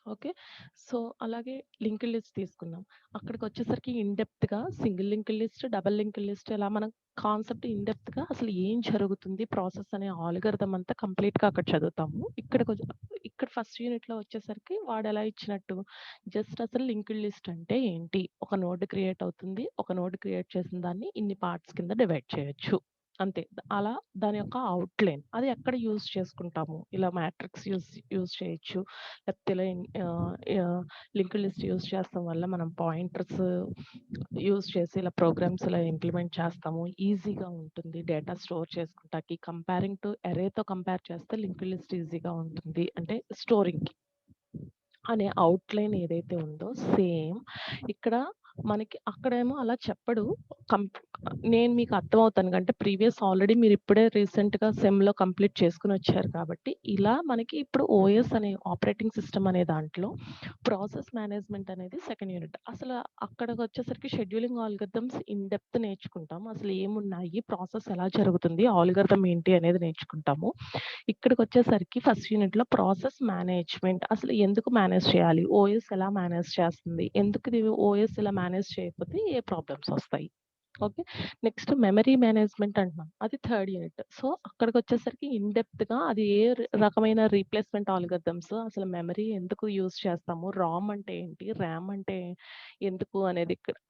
Okay. So, అలాగే linked list తీసుకున్నాం. అక్కడికొచ్చేసరికి ఇన్ డెప్త్‌గా single linked list, double linked list ఇలా మనం కాన్సెప్ట్ ఇన్ డెప్త్‌గా అసలు ఏం జరుగుతుంది ప్రాసెస్ అనే ఆల్‌గారిథం అంతా కంప్లీట్‌గా అక్కడ చదువుతాము. ఇక్కడ ఫస్ట్ యూనిట్‌లో వచ్చేసరికి వాడెలా ఇచ్చినట్టు జస్ట్ అసలు లింక్డ్ లిస్ట్ అంటే ఏంటి? ఒక నోడ్ క్రియేట్ అవుతుంది. ఒక నోడ్ క్రియేట్ చేసిన దాన్ని ఇన్ని పార్ట్స్ కింద డివైడ్ చేయొచ్చు. అంతే. అలా దాని యొక్క ఔట్‌లైన్ అది ఎక్కడ యూజ్ చేసుకుంటాము. ఇలా మ్యాట్రిక్స్ యూజ్ చేయొచ్చు. లేకపోతే ఇలా లింక్డ్ లిస్ట్ యూజ్ చేస్తాం వల్ల మనం పాయింటర్స్ యూజ్ చేసి ఇలా ప్రోగ్రామ్స్ ఇలా ఇంప్లిమెంట్ చేస్తాము. ఈజీగా ఉంటుంది. డేటా స్టోర్ చేసుకుంటాకి కంపేరింగ్ టు అరేతో కంపేర్ చేస్తే లింక్డ్ లిస్ట్ ఈజీగా ఉంటుంది. అంటే స్టోరింగ్‌కి. అనే ఔట్‌లైన్ ఏదైతే ఉందో సేమ్ ఇక్కడ మనకి అక్కడేమో అలా చెప్పడు. కంప్ నేను మీకు అర్థమవుతాను అంటే ప్రీవియస్ ఆల్రెడీ మీరిప్పుడే రీసెంట్‌గా సెమ్‌లో కంప్లీట్ చేసుకొనొచ్చారు కాబట్టి, ఇలా మనకి ఇప్పుడు ఓఎస్ అనే ఆపరేటింగ్ సిస్టమ్ అనే దాంట్లో ప్రాసెస్ మేనేజ్మెంట్ అనేది సెకండ్ యూనిట్. అసలు అక్కడికొచ్చేసరికి షెడ్యూలింగ్ ఆల్గోరిథమ్స్ ఇన్ డెప్త్ నేర్చుకుంటాం. అసలు ఏమున్నాయి? ప్రాసెస్ ఎలా జరుగుతుంది? ఆల్గోరిథం ఏంటి అనేది నేర్చుకుంటాము. ఇక్కడికొచ్చేసరికి ఫస్ట్ యూనిట్‌లో ప్రాసెస్ మేనేజ్మెంట్ అసలు ఎందుకు మేనేజ్ చేయాలి? ఓఎస్ ఎలా మేనేజ్ చేస్తుంది? ఎందుకు ఇది ఓఎస్ ఇలా మేనేజ్ చేయకపోతే ఏ ప్రాబ్లమ్స్ వస్తాయి? ఓకే. నెక్స్ట్ మెమరీ మేనేజ్మెంట్ అంటున్నాం. అది థర్డ్ యూనిట్. సో, అక్కడికొచ్చేసరికి ఇన్ డెప్త్‌గా అది ఏ రకమైన రీప్లేస్‌మెంట్ ఆల్గోరిథమ్స్ అసలు మెమరీ ఎందుకు యూజ్ చేస్తాము? రామ్ అంటే ఏంటి? ర్యామ్ అంటే ఎందుకు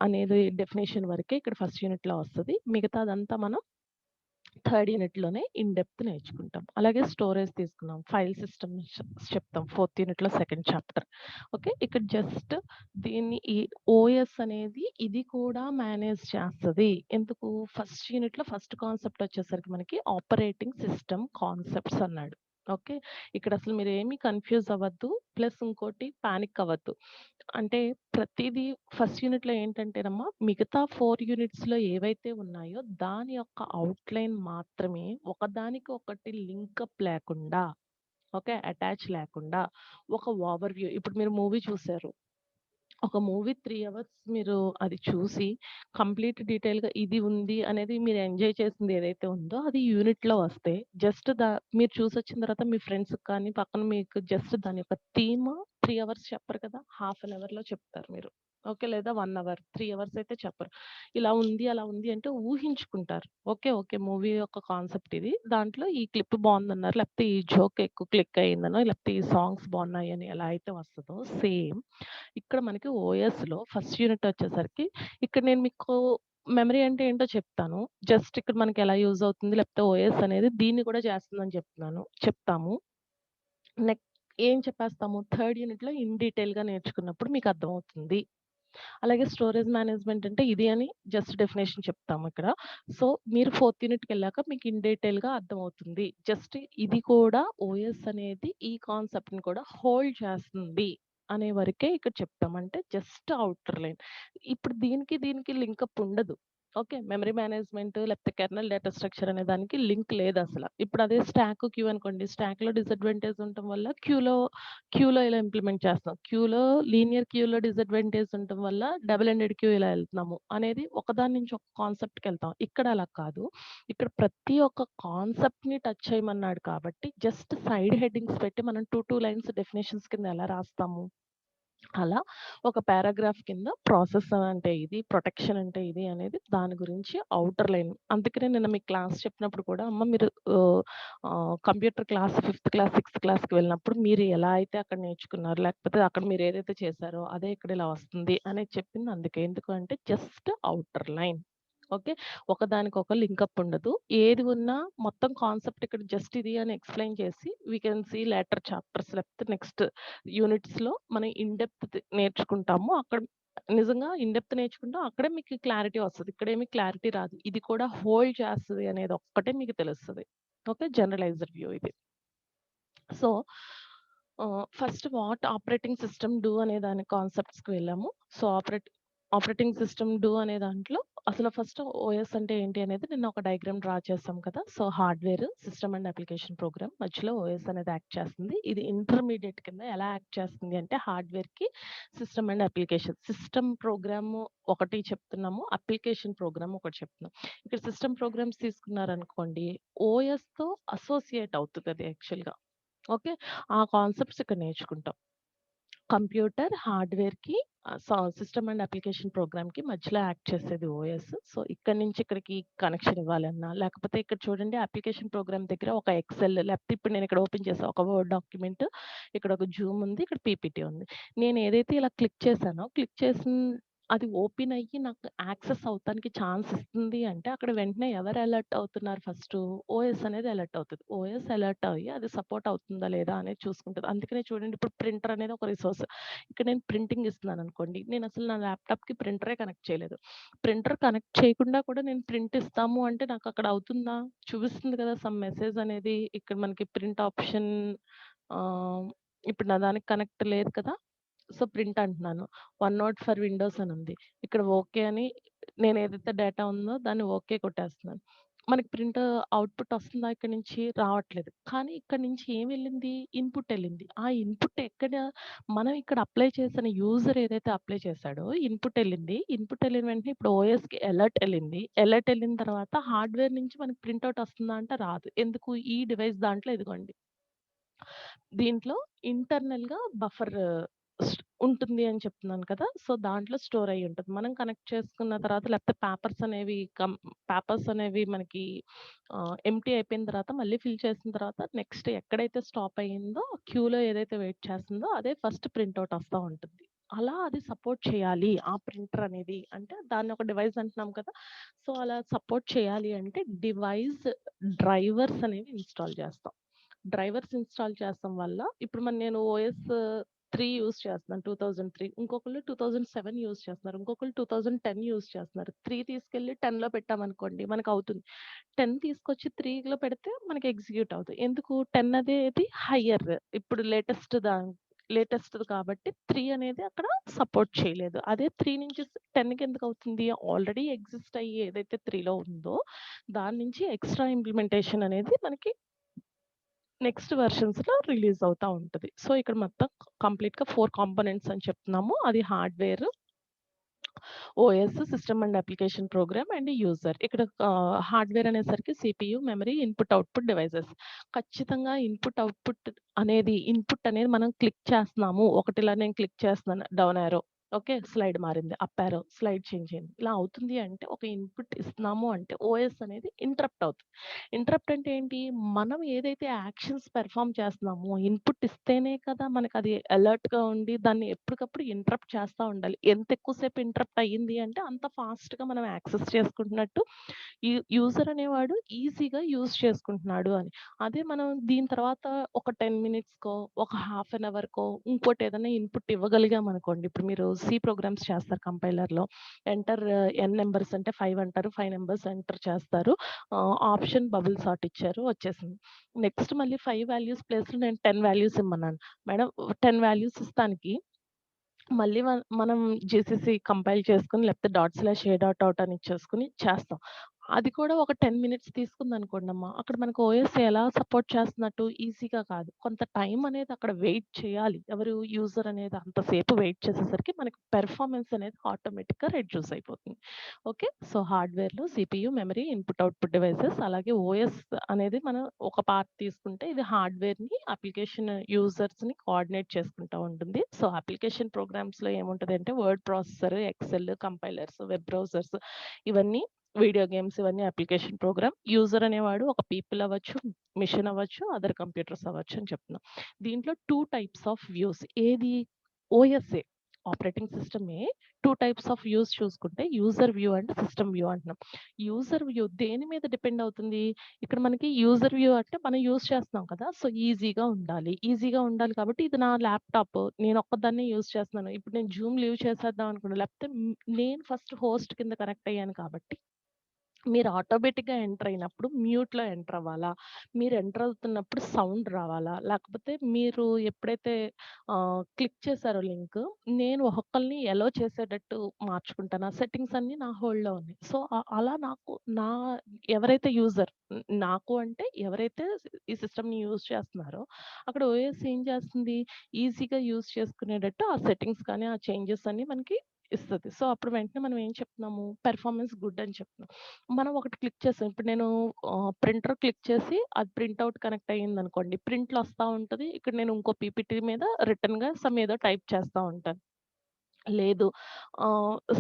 అనేది డెఫినిషన్ వరకే ఇక్కడ ఫస్ట్ యూనిట్‌లో వస్తది. మిగతాదంతా మనం థర్డ్ యూనిట్‌లోనే ఇన్ డెప్త్ నేర్చుకుంటాం. అలాగే స్టోరేజ్ తీసుకున్నాం. ఫైల్ సిస్టమ్స్ చెప్తాం. ఫోర్త్ యూనిట్‌లో సెకండ్ చాప్టర్. ఓకే. ఇక్కడ జస్ట్ దీన్ని ఈ ఓఎస్ అనేది ఇది కూడా మేనేజ్ చేస్తది. ఎందుకు? ఫస్ట్ యూనిట్‌లో ఫస్ట్ కాన్సెప్ట్ వచ్చేసరికి మనకి ఆపరేటింగ్ సిస్టమ్ కాన్సెప్ట్స్ అన్నాడు. ఓకే. ఇక్కడ అసలు మీరేమి కన్‌ఫ్యూజ్ అవ్వద్దు. ప్లస్ ఇంకోటి పానిక్ అవ్వద్దు. అంటే ప్రతీదీ ఫస్ట్ యూనిట్‌లో ఏంటంటేనమ్మా, మిగతా 4 యూనిట్స్‌లో ఏవైతే ఉన్నాయో దాని యొక్క ఔట్‌లైన్ మాత్రమే ఒకదానికి ఒకటి లింకప్ లేకుండా, ఓకే. అటాచ్ లేకుండా ఒక ఓవర్‌వ్యూ ఇప్పుడు మీరు మూవీ చూసారు. ఒక మూవీ 3 అవర్స్ మీరు అది చూసి కంప్లీట్ డీటెయిల్‌గా ఇది ఉంది అనేది మీరు ఎంజాయ్ చేసింది ఏదైతే ఉందో అది యూనిట్‌లో వస్తే జస్ట్ మీరు చూసొచ్చిన తర్వాత మీ ఫ్రెండ్స్‌కి కానీ పక్కన మీకు జస్ట్ దాని యొక్క థీమ్ 3 అవర్స్ చెప్పరు కదా! హాఫ్ అన్ అవర్‌లో చెప్తారు మీరు. ఓకే. లేదా 1 అవర్, 3 అవర్స్ అయితే చెప్పరు. ఇలా ఉంది, అలా ఉంది అంటే ఊహించుకుంటారు. ఓకే. ఓకే. మూవీ యొక్క కాన్సెప్ట్ ఇది. దాంట్లో ఈ క్లిప్ బావుందన్నారు. లేకపోతే ఈ జోక్ ఎక్కువ క్లిక్ అయిందనో, లేకపోతే ఈ సాంగ్స్ బావున్నాయని ఎలా అయితే వస్తదో సేమ్ ఇక్కడ మనకి ఓఎస్‌లో ఫస్ట్ యూనిట్ వచ్చేసరికి ఇక్కడ నేను మీకు మెమరీ అంటే ఏంటో చెప్తాను. జస్ట్ ఇక్కడ మనకి ఎలా యూజ్ అవుతుంది లేకపోతే ఓఎస్ అనేది దీన్ని కూడా చేస్తుందని చెప్తాము. నెక్ ఏం చెప్పేస్తాము థర్డ్ యూనిట్‌లో ఇన్ డీటెయిల్‌గా నేర్చుకున్నప్పుడు మీకు అర్థమవుతుంది. అలాగే స్టోరేజ్ మేనేజ్మెంట్ అంటే ఇది అని జస్ట్ డెఫినిషన్ చెప్తాము ఇక్కడ. సో, మీరు ఫోర్త్ యూనిట్‌కెళ్ళాక మీకు ఇన్ డీటెయిల్‌గా అర్థమవుతుంది. జస్ట్ ఇది కూడా ఓఎస్ అనేది ఈ కాన్సెప్ట్‌ని కూడా హోల్డ్ చేస్తుంది అనే వరకే ఇక్కడ చెప్తాం. అంటే జస్ట్ ఔటర్ లైన్. ఇప్పుడు దీనికి లింకప్ ఉండదు. ఓకే. మెమరీ మేనేజ్మెంట్ లేకపోతే కెర్నల్ డేటా స్ట్రక్చర్ అనే దానికి లింక్ లేదసల. ఇప్పుడు అదే స్టాక్, క్యూ అనుకోండి. స్టాక్‌లో డిసడ్వాంటేజ్ ఉండటం వల్ల క్యూలో ఇలా ఇంప్లిమెంట్ చేస్తున్నాం. లీనియర్ క్యూలో డిసడ్వాంటేజ్ ఉండటం వల్ల డబుల్ ఎండెడ్ క్యూ ఇలా ఎళ్తున్నాము అనేది ఒకదాని నుంచి ఒక కాన్సెప్ట్‌కెళ్తాం. ఇక్కడ అలా కాదు. ఇక్కడ ప్రతి ఒక్క కాన్సెప్ట్‌ని టచ్ చేయమన్నాడు కాబట్టి జస్ట్ సైడ్ హెడ్డింగ్స్ పెట్టి మనం 2 లైన్స్ డెఫినిషన్స్ కింద ఎలా రాస్తాము? అలా ఒక పారాగ్రాఫ్ కింద ప్రాసెస్ అంటే ఇది, ప్రొటెక్షన్ అంటే ఇది అనేది దాని గురించి ఔటర్ లైన్. అందుకనే నిన్న మీకు క్లాస్ చెప్పినప్పుడు కూడా అమ్మ మీరు computer class fifth class, sixth క్లాస్‌కి వెళ్ళినప్పుడు మీరు ఎలా అయితే అక్కడ నేర్చుకున్నారు, లేకపోతే అక్కడ మీరు ఏదైతే చేశారో అదే ఇక్కడ ఇలా వస్తుంది అనేది చెప్పింది అందుకే. ఎందుకు అంటే జస్ట్ ఔటర్ లైన్. ఓకే. ఒకదానికొక లింకప్ ఉండదు. ఏది ఉన్నా మొత్తం కాన్సెప్ట్ ఇక్కడ జస్ట్ ఇది అని ఎక్స్‌ప్లెయిన్ చేసి we can see later chapters లేకపోతే నెక్స్ట్ యూనిట్స్‌లో మనం ఇన్ డెప్త్ నేర్చుకుంటాము. అక్కడ నిజంగా ఇన్ డెప్త్ నేర్చుకుంటాం. అక్కడే మీకు క్లారిటీ వస్తది. ఇక్కడేమి క్లారిటీ రాదు. ఇది కూడా హోల్డ్ చేస్తది అనేది ఒక్కటే మీకు తెలుస్తది. ఓకే. జనరలైజ్డ్ వ్యూ ఇది. So, first what operating system do అనే దాని కాన్సెప్ట్స్‌కి వెళ్ళాము. సో, ఆపరేటింగ్ సిస్టమ్ డూ అనే దాంట్లో అసలు ఫస్ట్ ఓఎస్ అంటే ఏంటి అనేది నిన్న ఒక డయాగ్రామ్ డ్రా చేసాం కదా! So, hardware, system and application program మధ్యలో ఓఎస్ అనేది యాక్ట్ చేస్తుంది. ఇది ఇంటర్మీడియేట్ కింద ఎలా యాక్ట్ చేస్తుంది అంటే హార్డ్‌వేర్‌కి system and application. System program ఒకటి చెప్తున్నాము. అప్లికేషన్ ప్రోగ్రామ్ ఒకటి చెప్తున్నాం. ఇక్కడ సిస్టమ్ ప్రోగ్రామ్స్ తీసుకున్నారనుకోండి, ఓఎస్‌తో అసోసియేట్ అవుతదది యాక్చువల్‌గా. ఓకే. ఆ కాన్సెప్ట్స్ ఇక్కడ నేర్చుకుంటాం. కంప్యూటర్ హార్డ్‌వేర్‌కి సిస్టమ్ అండ్ అప్లికేషన్ ప్రోగ్రామ్‌కి మధ్యలో యాక్ట్ చేసేది ఓఎస్. సో, ఇక్కడి నుంచి ఇక్కడికి కనెక్షన్ ఇవ్వాలన్నా, లేకపోతే ఇక్కడ చూడండి అప్లికేషన్ ప్రోగ్రామ్ దగ్గర ఒక ఎక్సెల్ లేకపోతే ఇప్పుడు నేను ఇక్కడ ఓపెన్ చేశా ఒక వర్డ్ డాక్యుమెంట్, ఇక్కడ ఒక జూమ్ ఉంది, ఇక్కడ పీపీటీ ఉంది. నేను ఏదైతే ఇలా క్లిక్ చేశానో, క్లిక్ చేసిన అది ఓపెన్ అయ్యి నాకు యాక్సెస్ అవ్వటానికి ఛాన్స్ ఇస్తుంది అంటే, అక్కడ వెంటనే ఎవరు అలర్ట్ అవుతున్నారు ఫస్టు? ఓఎస్ అనేది అలర్ట్ అవుతది. ఓఎస్ అలర్ట్ అయ్యి అది సపోర్ట్ అవుతుందా లేదా అనేది చూసుకుంటది. అందుకనే చూడండి ఇప్పుడు ప్రింటర్ అనేది ఒక రిసోర్స్. ఇక్కడ నేను ప్రింటింగ్ ఇస్తున్నాననుకోండి. నేనసలు నా ల్యాప్‌టాప్‌కి ప్రింటరే కనెక్ట్ చేయలేదు. ప్రింటర్ కనెక్ట్ చేయకుండా కూడా నేను ప్రింట్ ఇస్తాము అంటే నాకక్కడ అవుతుందా? చూపిస్తుంది కదా! సమ్ మెసేజ్ అనేది ఇక్కడ మనకి ప్రింట్ ఆప్షన్ ఆహ్, ఇప్పుడు నా దానికి కనెక్ట్ లేదు కదా! సో, ప్రింట్ అంటున్నాను. వన్ నోట్ ఫర్ విండోస్ అనుంది. ఇక్కడ ఓకే అని నేనేదైతే డేటా ఉందో దాన్ని ఓకే కొట్టేస్తున్నాను. మనకి ప్రింట్ అవుట్‌పుట్ వస్తుందా ఇక్కడి నుంచి? రావట్లేదు. కానీ ఇక్కడి నుంచి ఏమెళ్ళింది? ఇన్‌పుట్ ఎళ్ళింది. ఆ ఇన్‌పుట్ ఎక్కడ మనం ఇక్కడ అప్లై చేసిన యూజర్ ఏదైతే అప్లై చేసాడో ఇన్‌పుట్ ఎళ్ళింది. ఇన్‌పుట్ ఎళ్ళిన వెంటనే ఇప్పుడు ఓఎస్‌కి అలర్ట్ ఎళ్ళింది. అలర్ట్ ఎళ్ళిన తర్వాత హార్డ్‌వేర్ నుంచి మనకి ప్రింట్ ఔట్ వస్తుందా అంటే రాదు. ఎందుకు? ఈ డివైస్ దాంట్లో ఇదిగోండి. దీంట్లో ఇంటర్నల్‌గా బఫర్ ఉంటుంది అని చెప్తున్నాను కదా! సో, దాంట్లో స్టోర్ అయ్యి ఉంటది. మనం కనెక్ట్ చేసుకున్న తర్వాత లేకపోతే పేపర్స్ అనేవి మనకి ఎంప్టీ అయిపోయిన తర్వాత మళ్ళీ ఫిల్ చేసిన తర్వాత నెక్స్ట్ ఎక్కడైతే స్టాప్ అయ్యిందో క్యూలో ఏదైతే వెయిట్ చేస్తుందో అదే ఫస్ట్ ప్రింట్ ఔట్ వస్తా ఉంటుంది. అలా అది సపోర్ట్ చేయాలి. ఆ ప్రింటర్ అనేది. అంటే దాన్ని ఒక డివైస్ అంటున్నాం కదా! సో, అలా సపోర్ట్ చేయాలి అంటే డివైస్ డ్రైవర్స్ అనేవి ఇన్‌స్టాల్ చేస్తాం. డ్రైవర్స్ ఇన్‌స్టాల్ చేస్తాం వల్ల ఇప్పుడు నేను ఓఎస్ 3 యూజ్ చేస్తున్నాను. 2003 ఇంకొకళ్ళు 2007 యూజ్ చేస్తున్నారు. ఇంకొకళ్ళు 2010 యూజ్ చేస్తున్నారు. 3 తీసుకెళ్ళి 10లో పెట్టామనుకోండి మనకవుతుంది. 10 తీసుకొచ్చి 3లో పెడితే మనకి ఎగ్జిక్యూట్ అవుతాయి. ఎందుకు 10 అనేది హయ్యర్. ఇప్పుడు లేటెస్ట్‌ది కాబట్టి 3 అనేది అక్కడ సపోర్ట్ చేయలేదు. అదే 3 నుంచి 10కి ఎందుకవుతుంది? ఆల్రెడీ ఎగ్జిస్ట్ అయ్యి ఏదైతే 3లో ఉందో దాని నుంచి ఎక్స్‌ట్రా ఇంప్లిమెంటేషన్ అనేది మనకి నెక్స్ట్ వెర్షన్స్‌లో రిలీజ్ అవుతా ఉంటది. సో, ఇక్కడ మొత్తం కంప్లీట్‌గా 4 కాంపోనెంట్స్ అని చెప్తున్నాము. అది hardware, OS, system and application programme and user. ఇక్కడ హార్డ్‌వేర్ అనేసరికి CPU, memory, input, output devices. ఖచ్చితంగా ఇన్‌పుట్ అనేది మనం క్లిక్ చేస్తున్నాము. ఒకటిలా నేను క్లిక్ చేస్తున్నాను డౌన్ యారో. ఓకే. స్లైడ్ మారింది. అప్ యారో, స్లైడ్ చేంజ్ అయింది. ఇలా అవుతుంది అంటే ఒక ఇన్‌పుట్ ఇస్తున్నాము అంటే ఓఎస్ అనేది ఇంటరప్ట్ అవుతుంది. ఇంటరప్ట్ అంటే ఏంటి? మనం ఏదైతే యాక్షన్స్ పెర్ఫార్మ్ చేస్తున్నామో ఇన్‌పుట్ ఇస్తేనే కదా మనకది అలర్ట్‌గా ఉండి దాన్ని ఎప్పటికప్పుడు ఇంటరప్ట్ చేస్తా ఉండాలి. ఎంత ఎక్కువ సేపు ఇంటరప్ట్ అయ్యింది అంటే అంత ఫాస్ట్‌గా మనం యాక్సెస్ చేసుకుంటున్నట్టు యూజర్ అనేవాడు ఈజీగా యూజ్ చేసుకుంటున్నాడు అని. అదే మనం దీని తర్వాత ఒక 10 మినిట్స్‌కో, ఒక హాఫ్ అన్ అవర్‌కో ఇంకోటి ఏదైనా ఇన్‌పుట్ ఇవ్వగలిగామనుకోండి. ఇప్పుడు మీరు సి ప్రోగ్రామ్స్ చేస్తారు కంపైలర్‌లో. ఎంటర్ ఎన్ నంబర్స్ అంటే 5 అంటారు. 5 నంబర్స్ ఎంటర్ చేస్తారు. ఆప్షన్ బబుల్ సార్ట్ ఇచ్చారు వచ్చేసింది. నెక్స్ట్ మళ్ళీ 5 వాల్యూస్ ప్లేస్‌లో నేను 10 వాల్యూస్ ఇమ్మన్నాను. మేడం 10 వాల్యూస్ ఇస్తానికి మళ్ళీ మనం జీసీసీ కంపైల్ చేసుకొని లేకపోతే dot slash A dot out అని ఇచ్చేసుకొని చేస్తాం. అది కూడా ఒక 10 మినిట్స్ తీసుకుందనుకోండమ్మా, అక్కడ మనకు ఓఎస్ ఎలా సపోర్ట్ చేస్తున్నట్టు ఈజీగా కాదు. కొంత టైం అనేది అక్కడ వెయిట్ చేయాలి. ఎవరు యూజర్ అనేది అంతసేపు వెయిట్ చేసేసరికి మనకి పెర్ఫార్మన్స్ అనేది ఆటోమేటిక్‌గా రెడ్యూస్ అయిపోతుంది. ఓకే. సో, హార్డ్‌వేర్‌లో CPU, memory, input, output devices అలాగే ఓఎస్ అనేది మనం ఒక పార్ట్ తీసుకుంటే ఇది హార్డ్‌వేర్‌ని, అప్లికేషన్ యూజర్స్‌ని కోఆర్డినేట్ చేసుకుంటా ఉంటుంది. సో, అప్లికేషన్ ప్రోగ్రామ్స్‌లో ఏముంటదంటే word processor, Excel, compilers, web browsers ఇవన్నీ వీడియో గేమ్స్ ఇవన్నీ అప్లికేషన్ ప్రోగ్రామ్. యూజర్ అనేవాడు ఒక పీపుల్ అవ్వచ్చు, మెషిన్ అవ్వచ్చు, అదర్ కంప్యూటర్స్ అవ్వచ్చు అని చెప్తున్నాం. దీంట్లో 2 టైప్స్ ఆఫ్ వ్యూస్ ఏది ఓఎస్ఏ ఆపరేటింగ్ సిస్టమే 2 టైప్స్ ఆఫ్ వ్యూస్ చూసుకుంటే user view and system view అంటున్నాం. యూజర్ వ్యూ దేని మీద డిపెండ్ అవుతుంది? ఇక్కడ మనకి యూజర్ వ్యూ అంటే మనం యూజ్ చేస్తున్నాం కదా! సో, ఈజీగా ఉండాలి. ఈజీగా ఉండాలి కాబట్టి ఇది నా ల్యాప్‌టాప్. నేను ఒక్కదాన్నే యూజ్ చేస్తున్నాను. ఇప్పుడు నేను జూమ్ లీవ్ చేసేద్దాం అనుకున్నా. లేకపోతే నేను ఫస్ట్ హోస్ట్ కింద కనెక్ట్ అయ్యాను కాబట్టి మీరు ఆటోమేటిక్‌గా ఎంటర్ అయినప్పుడు మ్యూట్‌లో ఎంటర్ అవ్వాలా? మీరు ఎంటర్ అవుతున్నప్పుడు సౌండ్ రావాలా? లేకపోతే మీరు ఎప్పుడైతే క్లిక్ చేసారో లింక్, నేను ఒక్కొక్కళ్ళని ఎలో చేసేటట్టు మార్చుకుంటాను. ఆ సెట్టింగ్స్ అన్నీ నా హోల్డ్‌లో ఉన్నాయి. సో, అలా నా ఎవరైతే యూజర్ నాకు అంటే ఎవరైతే ఈ సిస్టమ్‌ని యూజ్ చేస్తున్నారో, అక్కడ ఓఎస్ ఏం చేస్తుంది? ఈజీగా యూజ్ చేసుకునేటట్టు ఆ సెట్టింగ్స్ కానీ, ఆ చేంజెస్ అన్నీ మనకి ఇస్తది. సో, అప్పుడు వెంటనే మనం ఏం చెప్తున్నాము, పెర్ఫార్మన్స్ గుడ్ అని చెప్తున్నాం. మనం ఒకటి క్లిక్ చేసాం. ఇప్పుడు నేను ప్రింటర్ క్లిక్ చేసి అది ప్రింట్ ఔట్ కనెక్ట్ అయ్యిందనుకోండి. ప్రింట్‌లో వస్తా ఉంటది. ఇక్కడ నేను ఇంకో పీపీటీ మీద రిటర్న్‌గా సమ్ ఏదో టైప్ చేస్తా ఉంటాను. లేదు.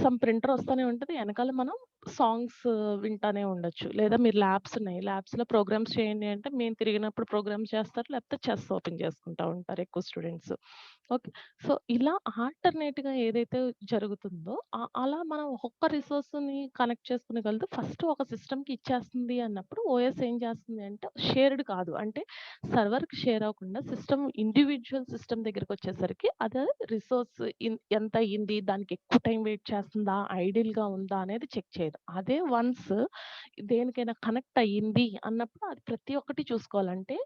సమ్ ప్రింటర్ వస్తానే ఉంటది. ఎనకాల మనం సాంగ్స్ వింటానే ఉండొచ్చు. లేదా మీరు ల్యాబ్స్ ఉన్నాయి. ల్యాబ్స్‌లో ప్రోగ్రామ్స్ చేయండి అంటే మేము తిరిగినప్పుడు ప్రోగ్రామ్స్ చేస్తారు. లేకపోతే చెస్ ఓపెన్ చేసుకుంటా ఉంటారు ఎక్కువ స్టూడెంట్స్. ఓకే. సో, ఇలా ఆల్టర్‌నేట్‌గా ఏదైతే జరుగుతుందో అలా మనం ఒక్కొక్క రిసోర్స్‌ని కనెక్ట్ చేసుకునగలదు. ఫస్ట్ ఒక సిస్టమ్‌కి ఇచ్చేస్తుంది అన్నప్పుడు ఓఎస్ ఏం చేస్తుంది అంటే షేర్డ్ కాదు. అంటే సర్వర్‌కి షేర్ అవ్వకుండా ఇండివిడ్యువల్ సిస్టమ్ దగ్గరికొచ్చేసరికి అది రిసోర్స్ ఎంత అయింది? దానికి ఎక్కువ టైం వెయిట్ చేస్తుందా? ఐడిల్‌గా ఉందా? అనేది చెక్ చేయదు. అదే వన్స్ దేనికైనా కనెక్ట్ అయ్యింది అన్నప్పుడు అది ప్రతి ఒక్కటి చూసుకోవాలంటే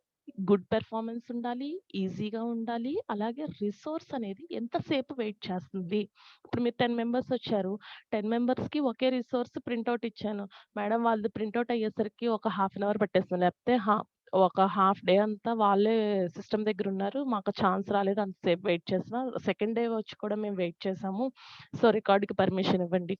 గుడ్ పెర్ఫార్మన్స్ ఉండాలి, ఈజీగా ఉండాలి. అలాగే రిసోర్స్ అనేది ఎంతసేపు వెయిట్ చేస్తుంది. ఇప్పుడు మీరు 10 మెంబర్స్ వచ్చారు. 10 మెంబర్స్‌కి ఒకే రిసోర్స్ ప్రింట్ ఔట్ ఇచ్చాను. మేడం వాళ్ళది ప్రింట్ ఔట్ అయ్యేసరికి ఒక హాఫ్ అన్ అవర్ పట్టేస్తుంది. లేకపోతే ఒక హాఫ్ డే అంతా వాళ్ళే సిస్టమ్ దగ్గరున్నారు. మాకు ఛాన్స్ రాలేదు. అంతసేపు వెయిట్ చేసినా. సెకండ్ డే వచ్చి కూడా మేము వెయిట్ చేసాము. సో, రికార్డ్‌కి పర్మిషన్ ఇవ్వండి.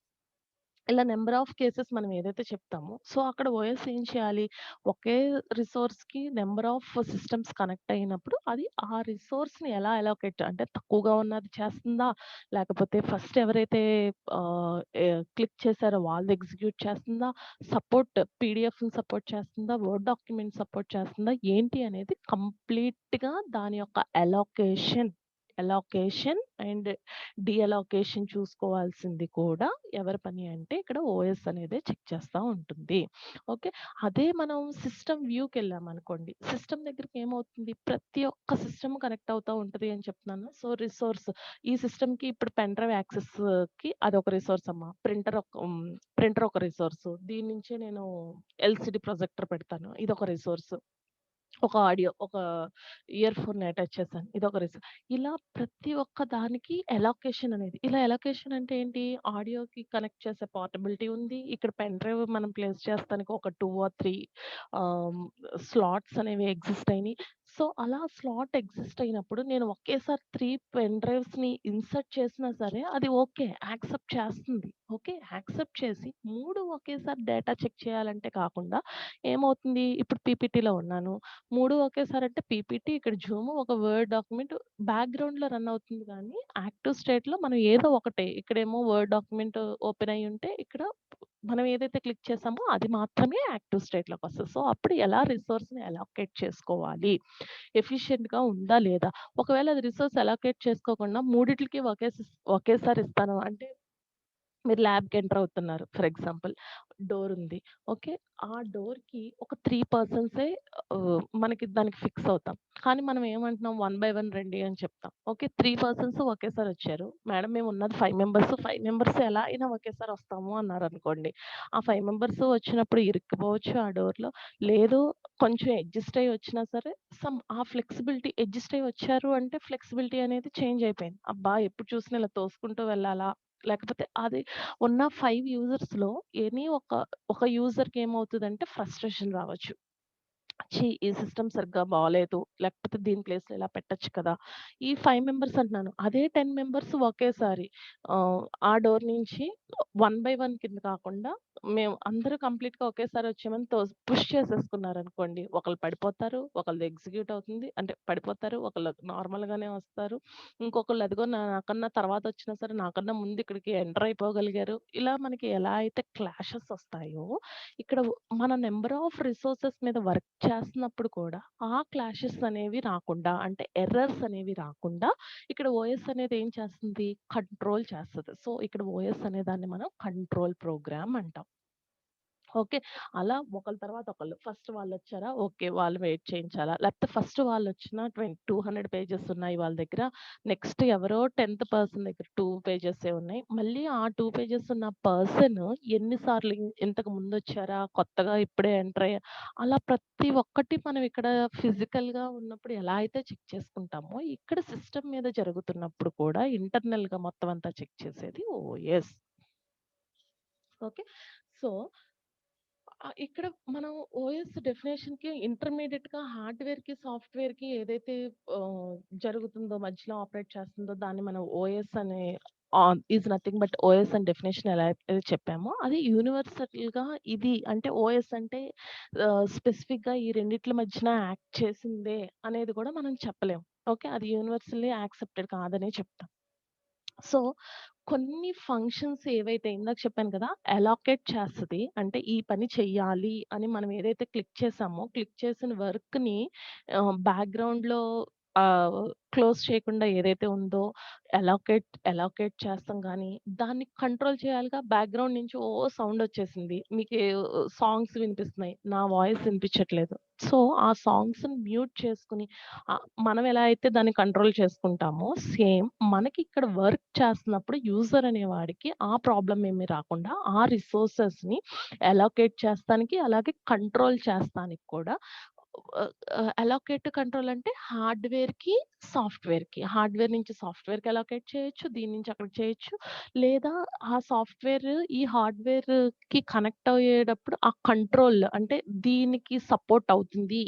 ఇలా నంబర్ ఆఫ్ కేసెస్ మనం ఏదైతే చెప్తామో, సో, అక్కడ ఓఎస్ ఏం చేయాలి? ఒకే రిసోర్స్‌కి నంబర్ ఆఫ్ సిస్టమ్స్ కనెక్ట్ అయినప్పుడు అది ఆ రిసోర్స్‌ని ఎలా అలోకేట్ అంటే తక్కువగా ఉన్నది చేస్తుందా? లేకపోతే ఫస్ట్ ఎవరైతే క్లిక్ చేసారో వాళ్ళు ఎగ్జిక్యూట్ చేస్తుందా? పీడీఎఫ్‌ని సపోర్ట్ చేస్తుందా? వర్డ్ డాక్యుమెంట్ సపోర్ట్ చేస్తుందా? ఏంటి అనేది కంప్లీట్‌గా దాని యొక్క అలోకేషన్ అండ్ డీఅలోకేషన్ చూసుకోవాల్సింది కూడా ఎవరి పని అంటే ఇక్కడ ఓఎస్ అనేదే చెక్ చేస్తా ఉంటుంది. ఓకే. అదే మనం సిస్టమ్ వ్యూకెళ్ళామనుకోండి. సిస్టమ్ దగ్గరికి ఏమవుతుంది? ప్రతి ఒక్క సిస్టమ్ కనెక్ట్ అవుతా ఉంటది అని చెప్తున్నాను. సో, ఈ సిస్టమ్‌కి ఇప్పుడు పెన్ డ్రైవ్ యాక్సెస్‌కి అదొక రిసోర్స్ అమ్మా. ప్రింటర్ ఒక రిసోర్స్. దీని నుంచే నేను ఎల్‌సీడీ ప్రొజెక్టర్ పెడతాను. ఇదొక రిసోర్స్. ఒక ఇయర్ ఫోన్ అటాచ్ చేశాను. ఇదొక రీజన్. ఇలా ప్రతి ఒక్క దానికి ఎలోకేషన్ అంటే ఏంటి? ఆడియోకి కనెక్ట్ చేసే పోర్టబిలిటీ ఉంది. ఇక్కడ పెన్ డ్రైవ్ మనం ప్లేస్ చేస్తానికి ఒక 2 ఆర్ 3 ఆహ్, స్లాట్స్ అనేవి ఎగ్జిస్ట్ అయినియి. సో, అలా స్లాట్ ఎగ్జిస్ట్ అయినప్పుడు నేను ఒకేసారి 3 పెన్ డ్రైవ్స్‌ని ఇన్సర్ట్ చేసినా సరే అది ఓకే. యాక్సెప్ట్ చేస్తుంది. ఓకే. యాక్సెప్ట్ చేసి 3 ఒకేసారి డేటా చెక్ చేయాలంటే కాకుండా ఏమవుతుంది? ఇప్పుడు పీపీటీలో ఉన్నాను. 3 ఒకేసారంటే పీపీటీ, ఇక్కడ జూమ్, ఒక వర్డ్ డాక్యుమెంట్ బ్యాక్‌గ్రౌండ్‌లో రన్ అవుతుంది గానీ, యాక్టివ్ స్టేట్‌లో మనం ఏదో ఒకటే ఇక్కడేమో వర్డ్ డాక్యుమెంట్ ఓపెన్ అయ్యుంటే, ఇక్కడ మనం ఏదైతే క్లిక్ చేసామో అది మాత్రమే యాక్టివ్ స్టేట్‌లోకొస్తది. సో, అప్పుడు ఎలా రిసోర్స్‌ని అలోకేట్ చేసుకోవాలి? ఎఫిషియెంట్‌గా ఉందా? లేదా? ఒకవేళ అది రిసోర్స్ అలోకేట్ చేసుకోకుండా మూడిట్లికి ఒకేసారి ఇస్తాను అంటే మీరు ల్యాబ్‌కి ఎంటర్ అవుతున్నారు. ఫర్ ఎగ్జాంపుల్ డోర్ ఉంది. ఓకే. ఆ డోర్‌కి ఒక 3 పర్సన్సే మనకి దానికి ఫిక్స్ అవుతాం. కానీ మనం ఏమంటున్నాం 1 బై 1 రండి అని చెప్తాం. ఓకే. 3 పర్సన్స్ ఒకేసారి వచ్చారు. మేడం మేము ఉన్నది 5 మెంబర్స్. 5 మెంబర్స్ ఎలా అయినా ఒకేసారి వస్తాము అన్నారనుకోండి. ఆ 5 మెంబర్స్ వచ్చినప్పుడు ఇరుక్కుపోవచ్చు ఆ డోర్‌లో. లేదు కొంచెం అడ్జస్ట్ అయ్యి వచ్చినా సరే ఆ ఫ్లెక్సిబిలిటీ అడ్జస్ట్ అయ్యి వచ్చారు అంటే ఫ్లెక్సిబిలిటీ అనేది చేంజ్ అయిపోయింది. అబ్బా! ఎప్పుడు చూసినా ఇలా తోసుకుంటూ వెళ్ళాలా? లేకపోతే అది ఉన్న 5 యూజర్స్‌లో ఒక యూజర్‌కి ఏమవుతదంటే ఫ్రస్ట్రేషన్ రావచ్చు. ఈ సిస్టమ్ సరిగ్గా బాలేదు. లేకపోతే దీని ప్లేస్‌లో ఇలా పెట్టొచ్చు కదా! ఈ 5 మెంబర్స్ అంటున్నాను. అదే 10 మెంబర్స్ ఒకేసారి ఆ డోర్ నుంచి 1 బై 1 కింద కాకుండా మేము అందరూ కంప్లీట్‌గా ఒకేసారి వచ్చామని పుష్ చేసేసుకున్నారనుకోండి. ఒకళ్ళు పడిపోతారు. ఒకళ్ళది ఎగ్జిక్యూట్ అవుతుంది. అంటే పడిపోతారు. ఒకళ్ళు నార్మల్‌గానే వస్తారు. ఇంకొకళ్ళు అదిగో నాకన్నా తర్వాత వచ్చినా సరే నాకన్నా ముందు ఇక్కడికి ఎంటర్ అయిపోగలిగారు. ఇలా మనకి ఎలా అయితే క్లాషెస్ వస్తాయో ఇక్కడ మన నంబర్ ఆఫ్ రిసోర్సెస్ మీద వర్క్ చేస్తున్నప్పుడు కూడా, ఆ క్లాషెస్ అనేవి రాకుండా అంటే ఎర్రర్స్ అనేవి రాకుండా ఇక్కడ ఓఎస్ అనేది ఏం చేస్తుంది? కంట్రోల్ చేస్తది. సో, ఇక్కడ ఓఎస్ అనే దాన్ని మనం కంట్రోల్ ప్రోగ్రామ్ అంటాం. ఓకే. అలా ఒకళ్ళ తర్వాత ఒకళ్ళు. ఫస్ట్ వాళ్ళొచ్చారా? ఓకే. వాళ్ళు వెయిట్ చేయించాలా? లేకపోతే ఫస్ట్ వాళ్ళొచ్చిన 200 పేజెస్ ఉన్నాయి వాళ్ళ దగ్గర. నెక్స్ట్ ఎవరో 10థ్ పర్సన్ దగ్గర 2 పేజెసే ఉన్నాయి. మళ్ళీ ఆ 2 పేజెస్ ఉన్న పర్సన్ ఎన్ని సార్లు ఇంతకు ముందొచ్చారా? కొత్తగా ఇప్పుడే ఎంటర్ అయ్యా అలా ప్రతి ఒక్కటి మనం ఇక్కడ ఫిజికల్‌గా ఉన్నప్పుడు ఎలా అయితే చెక్ చేసుకుంటామో, ఇక్కడ సిస్టమ్ మీద జరుగుతున్నప్పుడు కూడా ఇంటర్నల్‌గా మొత్తం అంతా చెక్ చేసేది ఓఎస్. ఓకే. సో ఇక్కడ మనం ఓఎస్ డెఫినేషన్‌కి ఇంటర్మీడియేట్‌గా హార్డ్‌వేర్‌కి, సాఫ్ట్‌వేర్‌కి ఏదైతే ఆహ్, జరుగుతుందో మధ్యలో ఆపరేట్ చేస్తుందో దాన్ని మనం OS is nothing but OS అని డెఫినిషన్ ఎలా అయితే చెప్పామో, అది యూనివర్సల్‌గా ఇది అంటే ఓఎస్ అంటే స్పెసిఫిక్‌గా ఈ రెండిట్ల మధ్యన యాక్ట్ చేసిందే అనేది కూడా మనం చెప్పలేం. ఓకే. అది యూనివర్సల్లీ యాక్సెప్టెడ్ కాదనే చెప్తాం. సో, కొన్ని ఫంక్షన్స్ ఏవైతే ఇందాక చెప్పాను కదా! అలోకేట్ చేస్తది. అంటే ఈ పని చెయ్యాలి అని మనం ఏదైతే క్లిక్ చేసామో, క్లిక్ చేసిన వర్క్‌ని బ్యాక్‌గ్రౌండ్‌లో ఆహ్, క్లోజ్ చేయకుండా ఏదైతే ఉందో అలోకేట్ చేస్తాం గానీ, దాన్ని కంట్రోల్ చేయాలిగా. బ్యాక్‌గ్రౌండ్ నుంచి ఓ సౌండ్ వచ్చేసింది. మీకు సాంగ్స్ వినిపిస్తున్నాయి. నా వాయిస్ వినిపించట్లేదు. సో, ఆ సాంగ్స్‌ని మ్యూట్ చేసుకొని మనం ఎలా అయితే దాన్ని కంట్రోల్ చేసుకుంటామో, సేమ్ మనకి ఇక్కడ వర్క్ చేస్తున్నప్పుడు యూజర్ అనేవాడికి ఆ ప్రాబ్లమ్ ఏమి రాకుండా, ఆ రిసోర్సెస్‌ని అలోకేట్ చేస్తానికి, అలాగే కంట్రోల్ చేస్తానికి కూడా అలోకేట్ కంట్రోల్ అంటే హార్డ్‌వేర్‌కి, సాఫ్ట్‌వేర్‌కి. హార్డ్‌వేర్ నుంచి సాఫ్ట్‌వేర్‌కి అలోకేట్ చేయొచ్చు. దీని నుంచి అక్కడికి చేయొచ్చు. లేదా ఆ సాఫ్ట్‌వేర్ ఈ హార్డ్‌వేర్‌కి కనెక్ట్ అయ్యేటప్పుడు ఆ కంట్రోల్ అంటే దీనికి సపోర్ట్ అవుతుంది.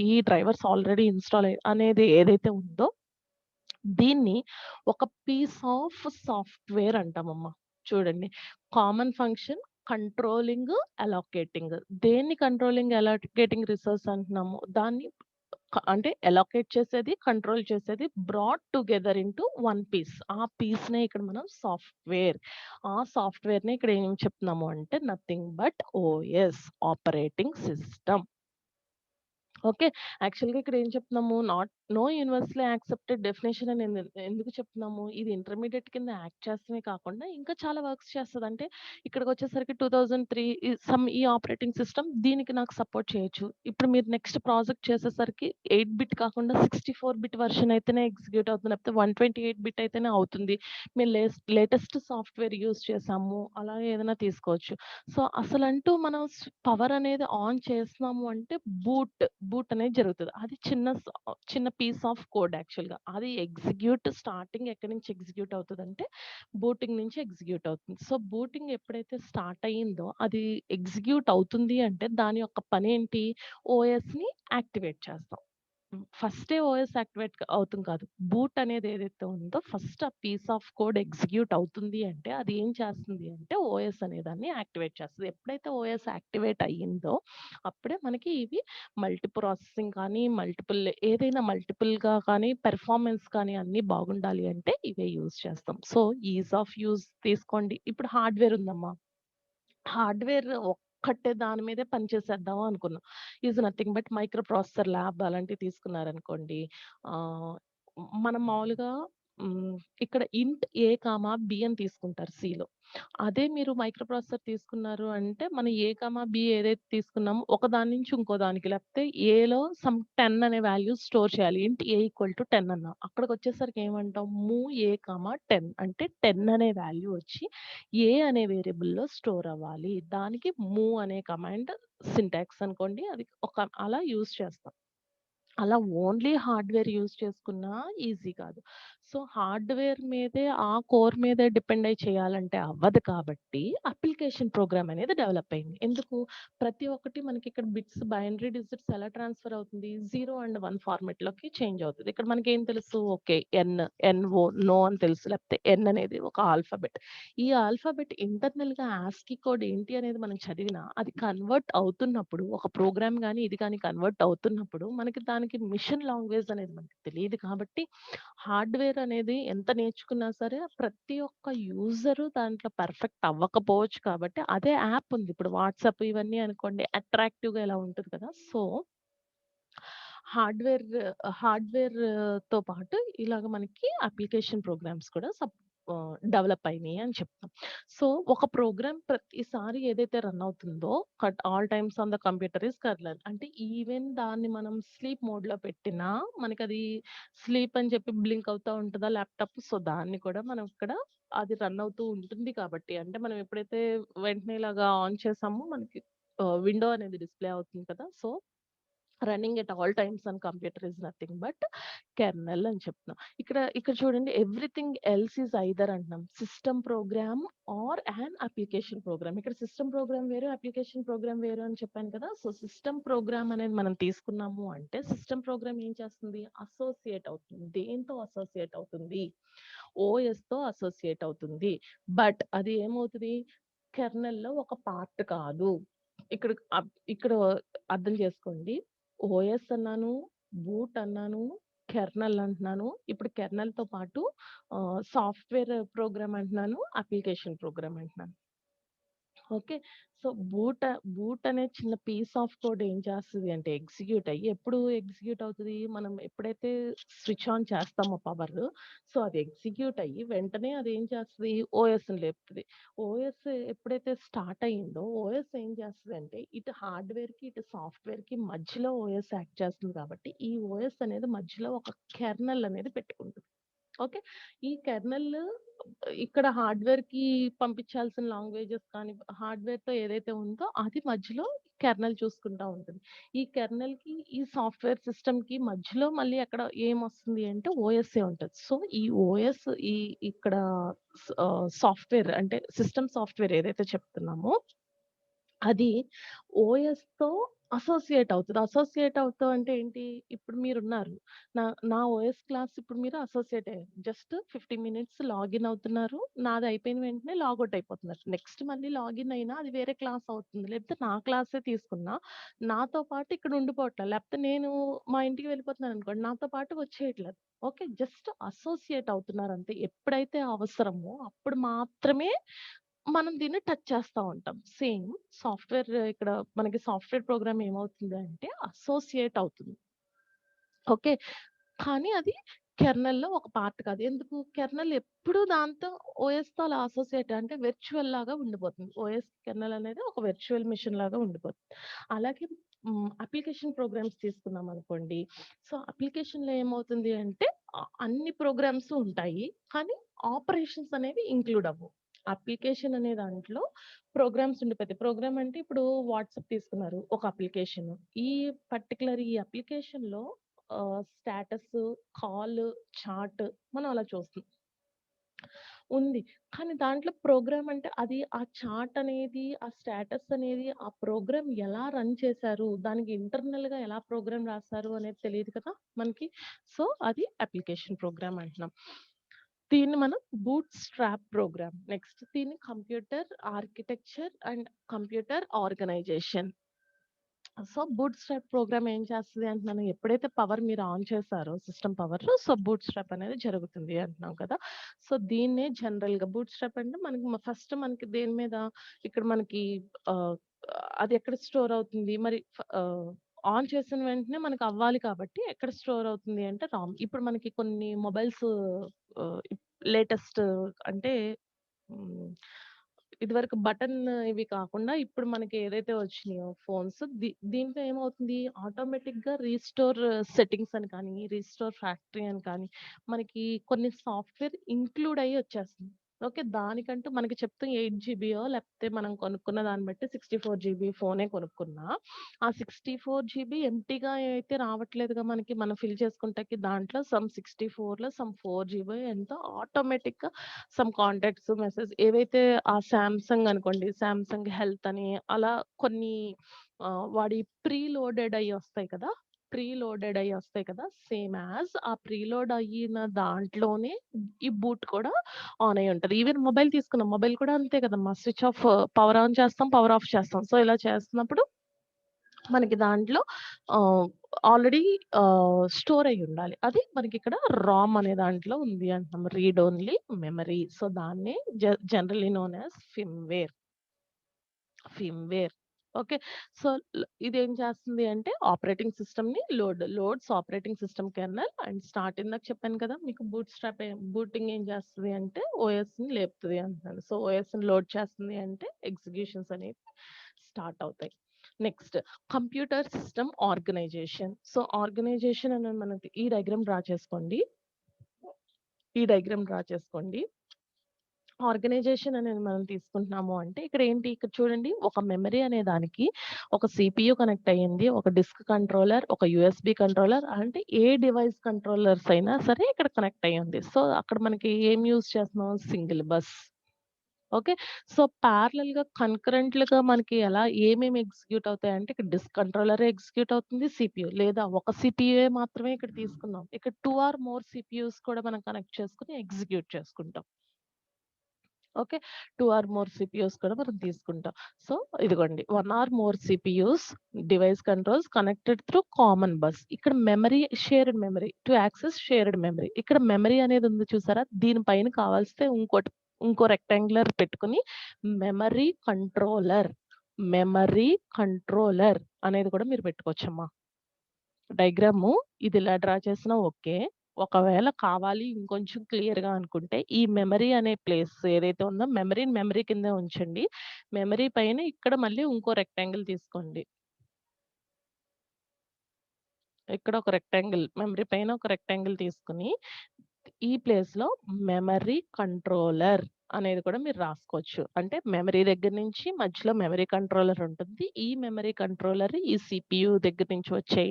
ఈ డ్రైవర్స్ ఆల్రెడీ ఇన్‌స్టాల్ అనేది ఏదైతే ఉందో, దీన్ని ఒక పీస్ ఆఫ్ సాఫ్ట్‌వేర్ అంటామమ్మ. చూడండి. Common function controlling, allocating. దేన్ని కంట్రోలింగ్, అలోకేటింగ్ రిసోర్స్ అంటున్నాము? దాన్ని అంటే అలోకేట్ చేసేది, కంట్రోల్ చేసేది brought together into one piece. ఆ పీస్‌నే ఇక్కడ మనం సాఫ్ట్‌వేర్. ఆ సాఫ్ట్‌వేర్‌నే ఇక్కడ ఏం చెప్తున్నాము అంటే nothing but OS operating system. Okay. యాక్చువల్‌గా ఇక్కడ ఏం చెప్తున్నాము? నో యూనివర్సల్లీ యాక్సెప్టెడ్ డెఫినిషన్ అని ఎందుకు చెప్తున్నాము? ఇది ఇంటర్మీడియేట్ కింద యాక్ట్ చేస్తమే కాకుండా ఇంకా చాలా వర్క్స్ చేస్తది. అంటే ఇక్కడికొచ్చేసరికి 2003 ఈ ఆపరేటింగ్ సిస్టమ్ దీనికి నాకు సపోర్ట్ చేయొచ్చు. ఇప్పుడు మీరు నెక్స్ట్ ప్రాజెక్ట్ చేసేసరికి 8 బిట్ కాకుండా 64 బిట్ వెర్షన్ అయితేనే ఎగ్జిక్యూట్ అవుతుంది. లేకపోతే 128 బిట్ అయితేనే అవుతుంది. మేము లేటెస్ట్ సాఫ్ట్‌వేర్ యూజ్ చేసాము. అలా ఏదైనా తీసుకోవచ్చు. సో, అసలంటూ మనం పవర్ అనేది ఆన్ చేస్తున్నాము అంటే బూట్ అనేది జరుగుతది. అది చిన్న పీస్ ఆఫ్ కోడ్ యాక్చువల్‌గా. అది స్టార్టింగ్ ఎక్కడి నుంచి ఎగ్జిక్యూట్ అవుతదంటే, బూటింగ్ నుంచి ఎగ్జిక్యూట్ అవుతుంది. సో, బూటింగ్ ఎప్పుడైతే స్టార్ట్ అయ్యిందో, అది ఎగ్జిక్యూట్ అవుతుంది అంటే దాని యొక్క పనేంటి? ఓఎస్‌ని యాక్టివేట్ చేస్తాం. ఫస్టే ఓఎస్ యాక్టివేట్ అవుతుంది కాదు. బూట్ అనేది ఏదైతే ఉందో ఫస్ట్ ఆ పీస్ ఆఫ్ కోడ్ ఎగ్జిక్యూట్ అవుతుంది అంటే అది ఏం చేస్తుంది అంటే ఓఎస్ అనేదాన్ని యాక్టివేట్ చేస్తది. ఎప్పుడైతే ఓఎస్ యాక్టివేట్ అయ్యిందో అప్పుడే మనకి ఇవి ప్రాసెసింగ్ కానీ, ఏదైనా మల్టిపుల్‌గా కానీ, పెర్ఫార్మన్స్ కానీ అన్నీ బాగుండాలి అంటే ఇవే యూజ్ చేస్తాం. సో, ఈజ్ ఆఫ్ యూజ్ తీసుకోండి. ఇప్పుడు హార్డ్‌వేర్ ఉందమ్మా. హార్డ్‌వేర్ ఒక్కటే దాని మీదే పని చేసేద్దాం అనుకున్నాం. Is nothing but micro processor lab అలాంటివి తీసుకున్నారనుకోండి. ఆహ్, మనం మామూలుగా హ్మ్, ఇక్కడ ఇంట్ ఏ, బి అని తీసుకుంటారు సిలో. అదే మీరు మైక్రో ప్రాసెసర్ తీసుకున్నారు అంటే, మనం ఏ, బి ఏదైతే తీసుకున్నామో ఒకదాని నుంచి ఇంకో దానికి లేకపోతే ఏలో సమ్ 10 అనే వాల్యూ స్టోర్ చేయాలి. ఇంట్ ఏ ఈక్వల్ టు 10 అన్నాం. అక్కడికొచ్చేసరికి ఏమంటాం మూవ్ ఏ, 10 అంటే 10 అనే వాల్యూ వచ్చి ఏ అనే వేరియబుల్‌లో స్టోర్ అవ్వాలి. దానికి మూవ్ అనే కమాండ్ సింటాక్స్ అనుకోండి. అది అలా యూజ్ చేస్తాం. అలా ఓన్లీ హార్డ్‌వేర్ యూజ్ చేసుకున్నా ఈజీ కాదు. సో, హార్డ్‌వేర్ మీదే ఆ కోర్ మీదే డిపెండ్ అయ్యి చేయాలంటే అవ్వదు కాబట్టి అప్లికేషన్ ప్రోగ్రామ్ అనేది డెవలప్ అయింది. ఎందుకు? ప్రతి ఒక్కటి మనకిక్కడ బైనరీ డిజిట్స్ ఎలా ట్రాన్స్‌ఫర్ అవుతుంది? 0 అండ్ 1 ఫార్మాట్‌లోకి చేంజ్ అవుతది. ఇక్కడ మనకేం తెలుసు? ఓకే. ఎన్‌ఓ నో అని తెలుసు. లేకపోతే ఎన్ అనేది ఒక ఆల్ఫాబెట్. ఈ ఆల్ఫాబెట్ ఇంటర్నల్‌గా ఆస్కీ కోడ్ ఏంటి అనేది మనం చదివినా అది కన్వర్ట్ అవుతున్నప్పుడు ఒక ప్రోగ్రామ్ గాని, ఇది గాని కన్వర్ట్ అవుతున్నప్పుడు మనకి దానికి మిషన్ లాంగ్వేజ్ అనేది మనకు తెలీదు కాబట్టి హార్డ్‌వేర్ అనేది ఎంత నేర్చుకున్నా సరే ప్రతి ఒక్క యూజరు దాంట్లో పర్ఫెక్ట్ అవ్వకపోవచ్చు కాబట్టి అదే యాప్ ఉంది. ఇప్పుడు వాట్సాప్ ఇవన్నీ అనుకోండి అట్రాక్టివ్‌గా ఇలా ఉంటది కదా! సో హార్డ్‌వేర్ హార్డ్‌వేర్‌తో పాటు ఇలాగ మనకి అప్లికేషన్ ప్రోగ్రామ్స్ కూడా డెవలప్ అయినాయి అని చెప్తాం. సో, ఒక ప్రోగ్రామ్ ప్రతిసారి ఏదైతే రన్ అవుతుందో all times on the computer is colonel. అంటే ఈవెన్ దాన్ని మనం స్లీప్ మోడ్‌లో పెట్టినా మనకది స్లీప్ అని చెప్పి బ్లింక్ అవుతా ఉంటదా ల్యాప్‌టాప్. సో, దాన్ని కూడా మనం ఇక్కడ అది రన్ అవుతూ ఉంటుంది కాబట్టి అంటే మనం ఎప్పుడైతే వెంటనే ఇలాగా ఆన్ చేసామో మనకి విండో అనేది డిస్‌ప్లే అవుతుంది కదా! So running at all times on computer is nothing but kernel అని చెప్తున్నాం. ఇక్కడ చూడండి, ఎవ్రీథింగ్ ఎల్స్ ఈజ్ ఐదర్ అంటున్నాం. System program or and application program. ఇక్కడ సిస్టమ్ ప్రోగ్రామ్ వేరు, అప్లికేషన్ ప్రోగ్రామ్ వేరు అని చెప్పాను కదా. సో సిస్టమ్ ప్రోగ్రామ్ అనేది మనం తీసుకున్నాము అంటే సిస్టమ్ ప్రోగ్రామ్ ఏం చేస్తుంది? అసోసియేట్ అవుతుంది. దేంతో అసోసియేట్ అవుతుంది? ఓఎస్ తో అసోసియేట్ అవుతుంది. బట్ అది ఏమవుతుంది? కెర్నల్ లో ఒక పార్ట్ కాదు. ఇక్కడ అర్థం చేసుకోండి. ఓఎస్ అన్నాను, బూట్ అన్నాను, కెర్నల్ అంటున్నాను. ఇప్పుడు కెర్నల్ తో పాటు సాఫ్ట్వేర్ ప్రోగ్రామ్ అంటున్నాను, అప్లికేషన్ ప్రోగ్రామ్ అంటున్నాను. ఓకే. సో బూట్ అనే చిన్న పీస్ ఆఫ్ కోడ్ ఏం చేస్తది అంటే ఎగ్జిక్యూట్ అయ్యి ఎప్పుడు ఎగ్జిక్యూట్ అవుతది? మనం ఎప్పుడైతే స్విచ్ ఆన్ చేస్తామో పవర్, సో అది ఎగ్జిక్యూట్ అయ్యి వెంటనే అది ఏం చేస్తది? ఓఎస్‌ని లేపుతది. ఓఎస్ ఎప్పుడైతే స్టార్ట్ అయిందో ఓఎస్ ఏం చేస్తదంటే ఇటు హార్డ్‌వేర్‌కి, ఇటు సాఫ్ట్‌వేర్‌కి మధ్యలో ఓఎస్ యాక్ట్ చేస్తుంది కాబట్టి ఈ ఓఎస్ అనేది మధ్యలో ఒక కెర్నల్ అనేది పెట్టుకుంటది. ఓకే. ఈ కెర్నల్ ఇక్కడ హార్డ్‌వేర్‌కి పంపించాల్సిన లాంగ్వేజెస్ కానీ, హార్డ్‌వేర్‌తో ఏదైతే ఉందో అది మధ్యలో కెర్నల్ చూసుకుంటా ఉంటుంది. ఈ కెర్నల్‌కి, ఈ సాఫ్ట్‌వేర్ సిస్టమ్‌కి మధ్యలో మళ్ళీ అక్కడ ఏమొస్తుంది అంటే ఓఎస్ఏ ఉంటది. సో, ఈ ఓఎస్ ఇక్కడ సాఫ్ట్‌వేర్ అంటే సిస్టమ్ సాఫ్ట్‌వేర్ ఏదైతే చెప్తున్నామో అది ఓఎస్‌తో అసోసియేట్ అవుతది. అసోసియేట్ అవుతాం అంటే ఏంటి? ఇప్పుడు మీరున్నారు. నా నా ఓఎస్ క్లాస్ ఇప్పుడు మీరు అసోసియేట్ అయ్యారు. జస్ట్ 50 మినిట్స్ లాగిన్ అవుతున్నారు. నాది అయిపోయిన వెంటనే లాగౌట్ అయిపోతున్నారు. నెక్స్ట్ మళ్ళీ లాగిన్ అయినా అది వేరే క్లాస్ అవుతుంది. లేకపోతే నా క్లాసే తీసుకున్నా, నాతో పాటు ఇక్కడ ఉండిపోవట్లేదు. లేకపోతే నేను మా ఇంటికి వెళ్ళిపోతున్నాననుకోండి, నాతో పాటు వచ్చేయట్లేదు. ఓకే. జస్ట్ అసోసియేట్ అవుతున్నారంతే. ఎప్పుడైతే అవసరమో అప్పుడు మాత్రమే మనం దీన్ని టచ్ చేస్తా ఉంటాం. సేమ్ సాఫ్ట్‌వేర్ ఇక్కడ మనకి సాఫ్ట్‌వేర్ ప్రోగ్రామ్ ఏమవుతుంది అంటే అసోసియేట్ అవుతుంది. ఓకే. కానీ అది కెర్నల్‌లో ఒక పార్ట్ కాదు. ఎందుకు? కెర్నల్ ఎప్పుడూ దాంతో ఓఎస్‌తో అలా అసోసియేట్ అంటే వర్చువల్ లాగా ఉండిపోతుంది. ఓఎస్ కెర్నల్ అనేది ఒక వర్చువల్ మెషిన్ లాగా ఉండిపోతుంది. అలాగే అప్లికేషన్ ప్రోగ్రామ్స్ తీసుకున్నామనుకోండి. సో, అప్లికేషన్‌లో ఏమవుతుంది అంటే అన్ని ప్రోగ్రామ్స్ ఉంటాయి. కానీ ఆపరేషన్స్ అనేవి ఇంక్లూడ్ అవ్వవు. అప్లికేషన్ అనే దాంట్లో ప్రోగ్రామ్స్ ఉండిపోతాయి. ప్రోగ్రామ్ అంటే ఇప్పుడు వాట్సాప్ తీసుకున్నారు ఒక అప్లికేషన్. ఈ అప్లికేషన్‌లో స్టేటస్, కాల్, చాట్ మనం అలా చూస్తున్నాం. ఉంది. కానీ దాంట్లో ప్రోగ్రామ్ అంటే అది ఆ చాట్ అనేది, ఆ స్టేటస్ అనేది, ఆ ప్రోగ్రామ్ ఎలా రన్ చేశారు? దానికి ఇంటర్నల్‌గా ఎలా ప్రోగ్రామ్ రాసారు అనేది తెలీదు కదా మనకి. సో, అది అప్లికేషన్ ప్రోగ్రామ్ అంటున్నాం. దీన్ని మనం బూట్ స్ట్రాప్ ప్రోగ్రామ్. నెక్స్ట్ దీన్ని computer architecture and computer organisation. So, bootstrap program ఏం చేస్తది అంటున్నాను. ఎప్పుడైతే పవర్ మీరు ఆన్ చేశారో system power, so, bootstrap అనేది జరుగుతుంది అంటున్నాం కదా. సో, దీన్నే జనరల్‌గా బూట్ స్ట్రాప్ అంటే మనకి ఫస్ట్ మనకి దేని మీద ఇక్కడ మనకి ఆహ్, అది ఎక్కడ స్టోర్ అవుతుంది? మరి ఆన్ చేసిన వెంటనే మనకు అవ్వాలి కాబట్టి ఎక్కడ స్టోర్ అవుతుంది అంటే రామ్. ఇప్పుడు మనకి కొన్ని మొబైల్స్ ఆహ్, లేటెస్ట్ అంటే హ్మ్. ఇదివరకు బటన్ ఇవి కాకుండా ఇప్పుడు మనకి ఏదైతే వచ్చినాయో ఫోన్స్ దీంట్లో ఏమవుతుంది ఆటోమేటిక్‌గా రీస్టోర్ సెట్టింగ్స్ అని కానీ, రీస్టోర్ ఫ్యాక్టరీ అని కానీ, మనకి కొన్ని సాఫ్ట్‌వేర్ ఇంక్లూడ్ అయ్యి వచ్చేస్తుంది. ఓకే. దానికంటూ మనకి చెప్తే 8 జీబీయో లేకపోతే మనం కొనుక్కున్న దాన్ని బట్టి 64 జీబీ ఫోనే కొనుక్కున్నా, ఆ 64 జీబీ ఎంప్టీగా అయితే రావట్లేదుగా మనకి. మనం ఫిల్ చేసుకుంటాకి దాంట్లో సమ్ 64లో సమ్ 4 జీబీ ఎంతో ఆటోమేటిక్‌గా సమ్ కాంటాక్ట్స్, మెసేజ్ ఏవైతే ఆ సామ్‌సంగ్ అనుకోండి, సామ్‌సంగ్ హెల్త్ అని అలా కొన్ని వాడి ప్రీ లోడెడ్ అయ్యి వస్తాయి కదా! ప్రీ లోడెడ్ అయ్యి వస్తాయి కదా! సేమ్ యాస్ ఆ ప్రీలోడ్ అయిన దాంట్లోనే ఈ బూట్ కూడా ఆన్ అయ్యి ఉంటది. ఈవెన్ మొబైల్ తీసుకున్నాం. మొబైల్ కూడా అంతే కదమ్మా! స్విచ్ ఆఫ్ పవర్ ఆన్ చేస్తాం, పవర్ ఆఫ్ చేస్తాం. సో, ఇలా చేస్తున్నప్పుడు మనకి దాంట్లో ఆహ్, ఆల్రెడీ స్టోర్ అయ్యి ఉండాలి. అది మనకిక్కడ రామ్ అనే దాంట్లో ఉంది అంటున్నాం. Read only memory. సో, దాన్నే generally known as firmware. Okay. So, ఇదేం చేస్తుంది అంటే ఆపరేటింగ్ సిస్టమ్‌ని loads operating system kernel and start ఇందాక చెప్పాను కదా! మీకు బూటింగ్ ఏం చేస్తది అంటే ఓఎస్‌ని లేపుతది అంటున్నాను. సో, ఓఎస్‌ని లోడ్ చేస్తుంది అంటే ఎగ్జిక్యూషన్స్ అనేవి స్టార్ట్ అవుతాయి. Next computer system organisation. So, organisation అనేది మనకి ఈ డయాగ్రామ్ డ్రా చేసుకోండి. ఈ డయాగ్రామ్ డ్రా చేసుకోండి. ఆర్గనైజేషన్ అనేది మనం తీసుకుంటున్నాము అంటే ఇక్కడ ఏంటి? ఇక్కడ చూడండి ఒక మెమరీ అనే దానికి ఒక సీపీయూ కనెక్ట్ అయ్యింది. ఒక డిస్క్ కంట్రోలర్, ఒక యూఎస్‌బీ కంట్రోలర్ అంటే ఏ డివైస్ కంట్రోలర్స్ అయినా సరే ఇక్కడ కనెక్ట్ అయ్యి ఉంది. సో, అక్కడ మనకి ఏం యూజ్ చేస్తున్నాం? Single bus. ఓకే. సో, పారలెల్‌గా కన్కరెంట్‌లుగా మనకి ఎలా ఏమేమి ఎగ్జిక్యూట్ అవుతాయంటే ఇక్కడ డిస్క్ కంట్రోలరే ఎగ్జిక్యూట్ అవుతుంది. సీపీయూ లేదా ఒక సీపీయూయే మాత్రమే ఇక్కడ తీసుకుందాం. ఇక్కడ 2 ఆర్ మోర్ సీపీయూస్ కూడా మనం కనెక్ట్ చేసుకొని ఎగ్జిక్యూట్ చేసుకుంటాం. ఓకే. 2 ఆర్ మోర్ సీపీయూస్ కూడా మనం తీసుకుంటాం. సో, ఇదిగోండి 1 or more CPUs device controls connected through common bus. ఇక్కడ memory shared memory to access shared memory. ఇక్కడ మెమరీ అనేది ఉంది చూసారా? దీని పైన కావాల్స్తే ఇంకో రెక్టాంగులర్ పెట్టుకొని మెమరీ కంట్రోలర్, మెమరీ కంట్రోలర్ అనేది కూడా మీరు పెట్టుకోవచ్చమ్మా. డయాగ్రాము ఇది ఇలా డ్రా చేసినా ఓకే. ఒకవేళ కావాలి ఇంకొంచెం క్లియర్‌గా అనుకుంటే, ఈ మెమరీ అనే ప్లేస్ ఏదైతే ఉందో మెమరీని మెమరీ కిందే ఉంచండి. మెమరీ పైన ఇక్కడ మళ్ళీ ఇంకో రెక్టాంగిల్ తీసుకోండి. ఇక్కడ ఒక రెక్టాంగిల్ మెమరీ పైన ఒక రెక్టాంగిల్ తీసుకొని, ఈ ప్లేస్‌లో మెమరీ కంట్రోలర్ అనేది కూడా మీరు రాసుకోవచ్చు. అంటే మెమరీ దగ్గర నుంచి మధ్యలో మెమరీ కంట్రోలర్ ఉంటుంది. ఈ మెమరీ కంట్రోలర్ ఈ సీపీయూ దగ్గర నుంచి వచ్చే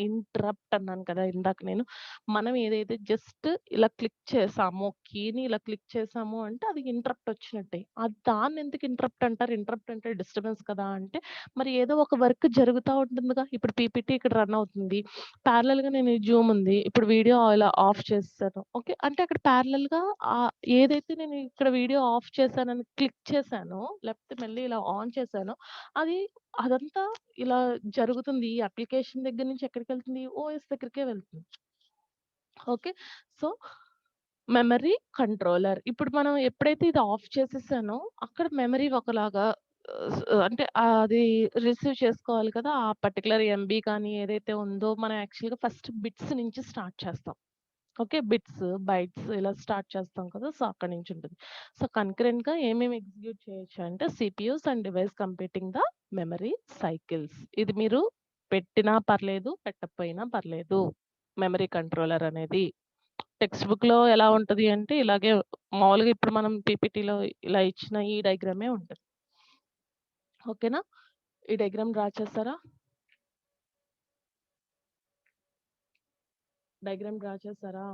ఇంటరప్ట్ అన్నాను కదా! ఇందాక నేను. మనం ఏదైతే జస్ట్ ఇలా క్లిక్ చేసామో, కీని ఇలా క్లిక్ చేసాము అంటే అది ఇంటరప్ట్ వచ్చినట్టే. దాన్నెందుకు ఇంటరప్ట్ అంటారు? ఇంటరప్ట్ అంటే డిస్టర్బెన్స్ కదా! అంటే మరి ఏదో ఒక వర్క్ జరుగుతా ఉంటుందిగా. ఇప్పుడు పీపీటీ ఇక్కడ రన్ అవుతుంది. ప్యారలెల్‌గా నేను ఈ జూమ్ ఉంది. ఇప్పుడు వీడియో ఇలా ఆఫ్ చేసేసాను. ఓకే. అంటే అక్కడ ప్యారలెల్‌గా ఏదైతే నేను ఇక్కడ వీడియో ఆఫ్ చేశానని క్లిక్ చేశానో, లేకపోతే మళ్ళీ ఇలా ఆన్ చేశానో, అది అదంతా ఇలా జరుగుతుంది. ఈ అప్లికేషన్ దగ్గర నుంచి ఎక్కడికెళ్తుంది? ఓఎస్ దగ్గరికే వెళ్తుంది. ఓకే. So, memory controller. ఇప్పుడు మనం ఎప్పుడైతే ఇది ఆఫ్ చేసేసానో, అక్కడ మెమరీ ఒకలాగా అంటే అది రిసీవ్ చేసుకోవాలి కదా! ఆ పర్టిక్యులర్ ఎంబీ కానీ ఏదైతే ఉందో, మనం యాక్చువల్‌గా ఫస్ట్ బిట్స్ నుంచి స్టార్ట్ చేస్తాం. ఓకే. బిట్స్, బైట్స్ ఇలా స్టార్ట్ చేస్తాం కదా! సో, అక్కడి నుంచి ఉంటుంది. సో, కన్కరెంట్‌గా ఏమేమి ఎగ్జిక్యూట్ చేయొచ్చు అంటే CPUs and device computing the memory cycles. ఇది మీరు పెట్టినా పర్లేదు, పెట్టకపోయినా పర్లేదు. మెమరీ కంట్రోలర్ అనేది. టెక్స్ట్ బుక్‌లో ఎలా ఉంటది అంటే ఇలాగే మామూలుగా ఇప్పుడు మనం పీపీటీలో ఇలా ఇచ్చిన ఈ డయాగ్రామే ఉంటది. ఓకేనా? ఈ డయాగ్రామ్ డ్రా చేసారా? డయాగ్రామ్ డ్రా చేసారా?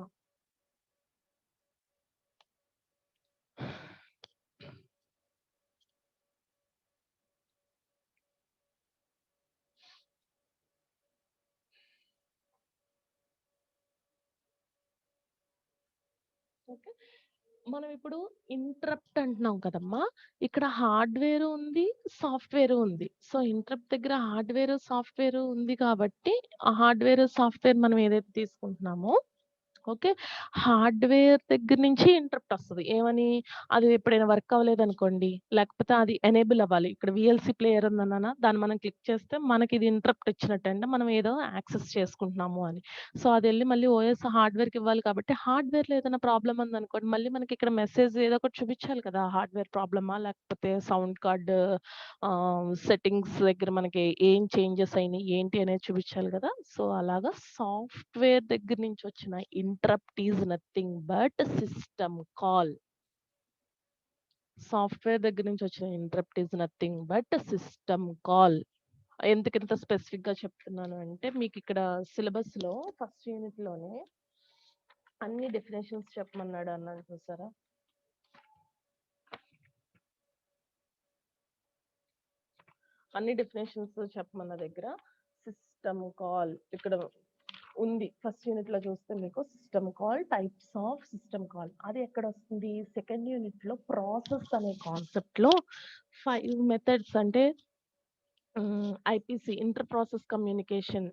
ఓకే. మనం ఇప్పుడు ఇంటరప్ట్ అంటున్నాం కదమ్మా! ఇక్కడ హార్డ్‌వేర్ ఉంది, సాఫ్ట్‌వేర్ ఉంది. సో, ఇంటరప్ట్ దగ్గర హార్డ్‌వేర్, సాఫ్ట్‌వేర్ ఉంది కాబట్టి, ఆ హార్డ్‌వేర్, సాఫ్ట్‌వేర్ మనం ఏదైతే తీసుకుంటున్నామో ఓకే. హార్డ్‌వేర్ దగ్గర నుంచి ఇంటరప్ట్ ఒస్తది. ఏమని? అది ఎప్పుడైనా వర్క్ అవ్వలేదనుకోండి, లేకపోతే అది ఎనేబుల్ అవ్వాలి. ఇక్కడ వీఎల్‌సీ ప్లేయర్ ఉందన్నానా, దాన్ని మనం క్లిక్ చేస్తే మనకిది ఇంటరప్ట్ ఇచ్చినట్టే. అంటే మనం ఏదో యాక్సెస్ చేసుకుంటున్నాము అని. సో, అదెళ్లి మళ్ళీ ఓఎస్ హార్డ్‌వేర్‌కి ఇవ్వాలి కాబట్టి, హార్డ్‌వేర్‌లో ఏదైనా ప్రాబ్లమ్ ఉందనుకోండి, మళ్ళీ మనకిక్కడ మెసేజ్ ఏదో ఒకటి చూపించాలి కదా! హార్డ్‌వేర్ ప్రాబ్లమా? లేకపోతే సౌండ్ కార్డ్ సెట్టింగ్స్ దగ్గర మనకి ఏం చేంజెస్ అయినియి, ఏంటి అనేది చూపించాలి కదా! సో, అలాగా సాఫ్ట్‌వేర్ దగ్గర నుంచి వచ్చిన interrupt is nothing but system call. Software దగ్గర నుంచి వచ్చిన interrupt is nothing but system call. ఎందుకింత స్పెసిఫిక్‌గా చెప్తున్నాను అంటే, మీకిక్కడ సిలబస్‌లో ఫస్ట్ యూనిట్‌లోనే అన్ని డెఫినిషన్స్ చెప్పమన్నాడు అన్నాను చూసారా? అన్ని డెఫినిషన్స్ చెప్పమన్న దగ్గర సిస్టమ్ కాల్ ఇక్కడ ఉంది. ఫస్ట్ యూనిట్‌లో చూస్తే మీకు system call, types of system call. అది ఎక్కడొస్తుంది? సెకండ్ యూనిట్‌లో ప్రాసెస్ అనే కాన్సెప్ట్‌లో 5 మెథడ్స్ అంటే IPC inter process communication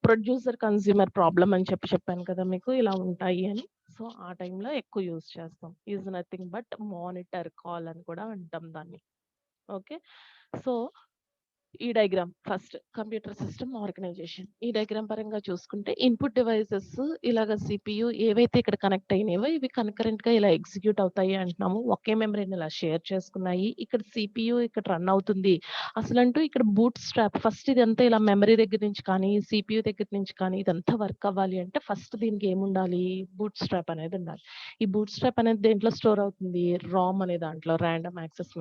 producer consumer problem అని చెప్పాను కదా మీకు ఇలా ఉంటాయి అని. సో, ఆ టైంలో ఎక్కువ యూజ్ చేస్తాం. Is nothing but monitor call అని కూడా అంటాం దాన్ని. ఓకే. సో ఈ diagram first computer system organisation. ఈ డయాగ్రామ్ పరంగా చూసుకుంటే ఇన్పుట్ డివైసెస్ ఇలాగ సిపియు ఏవైతే ఇక్కడ కనెక్ట్ అయినాయో ఇవి కన్కరెంట్‌గా ఇలా ఎగ్జిక్యూట్ అవుతాయి అంటున్నాము. ఒకే మెమరీని ఇలా షేర్ చేసుకున్నాయి. ఇక్కడ సిపియు ఇక్కడ రన్ అవుతుంది. అసలంటూ ఇక్కడ బూట్ స్ట్రాప్ ఫస్ట్ ఇదంతా ఇలా మెమరీ దగ్గర నుంచి కానీ, సిపియు దగ్గర నుంచి కానీ ఇదంతా వర్క్ అవ్వాలి అంటే ఫస్ట్ దీనికి ఏముండాలి? బూట్ స్ట్రాప్ అనేది ఉండాలి. ఈ బూట్ స్ట్రాప్ అనేది దేంట్లో స్టోర్ అవుతుంది? రామ్ అనే దాంట్లో రాండమ్ యాక్సెస్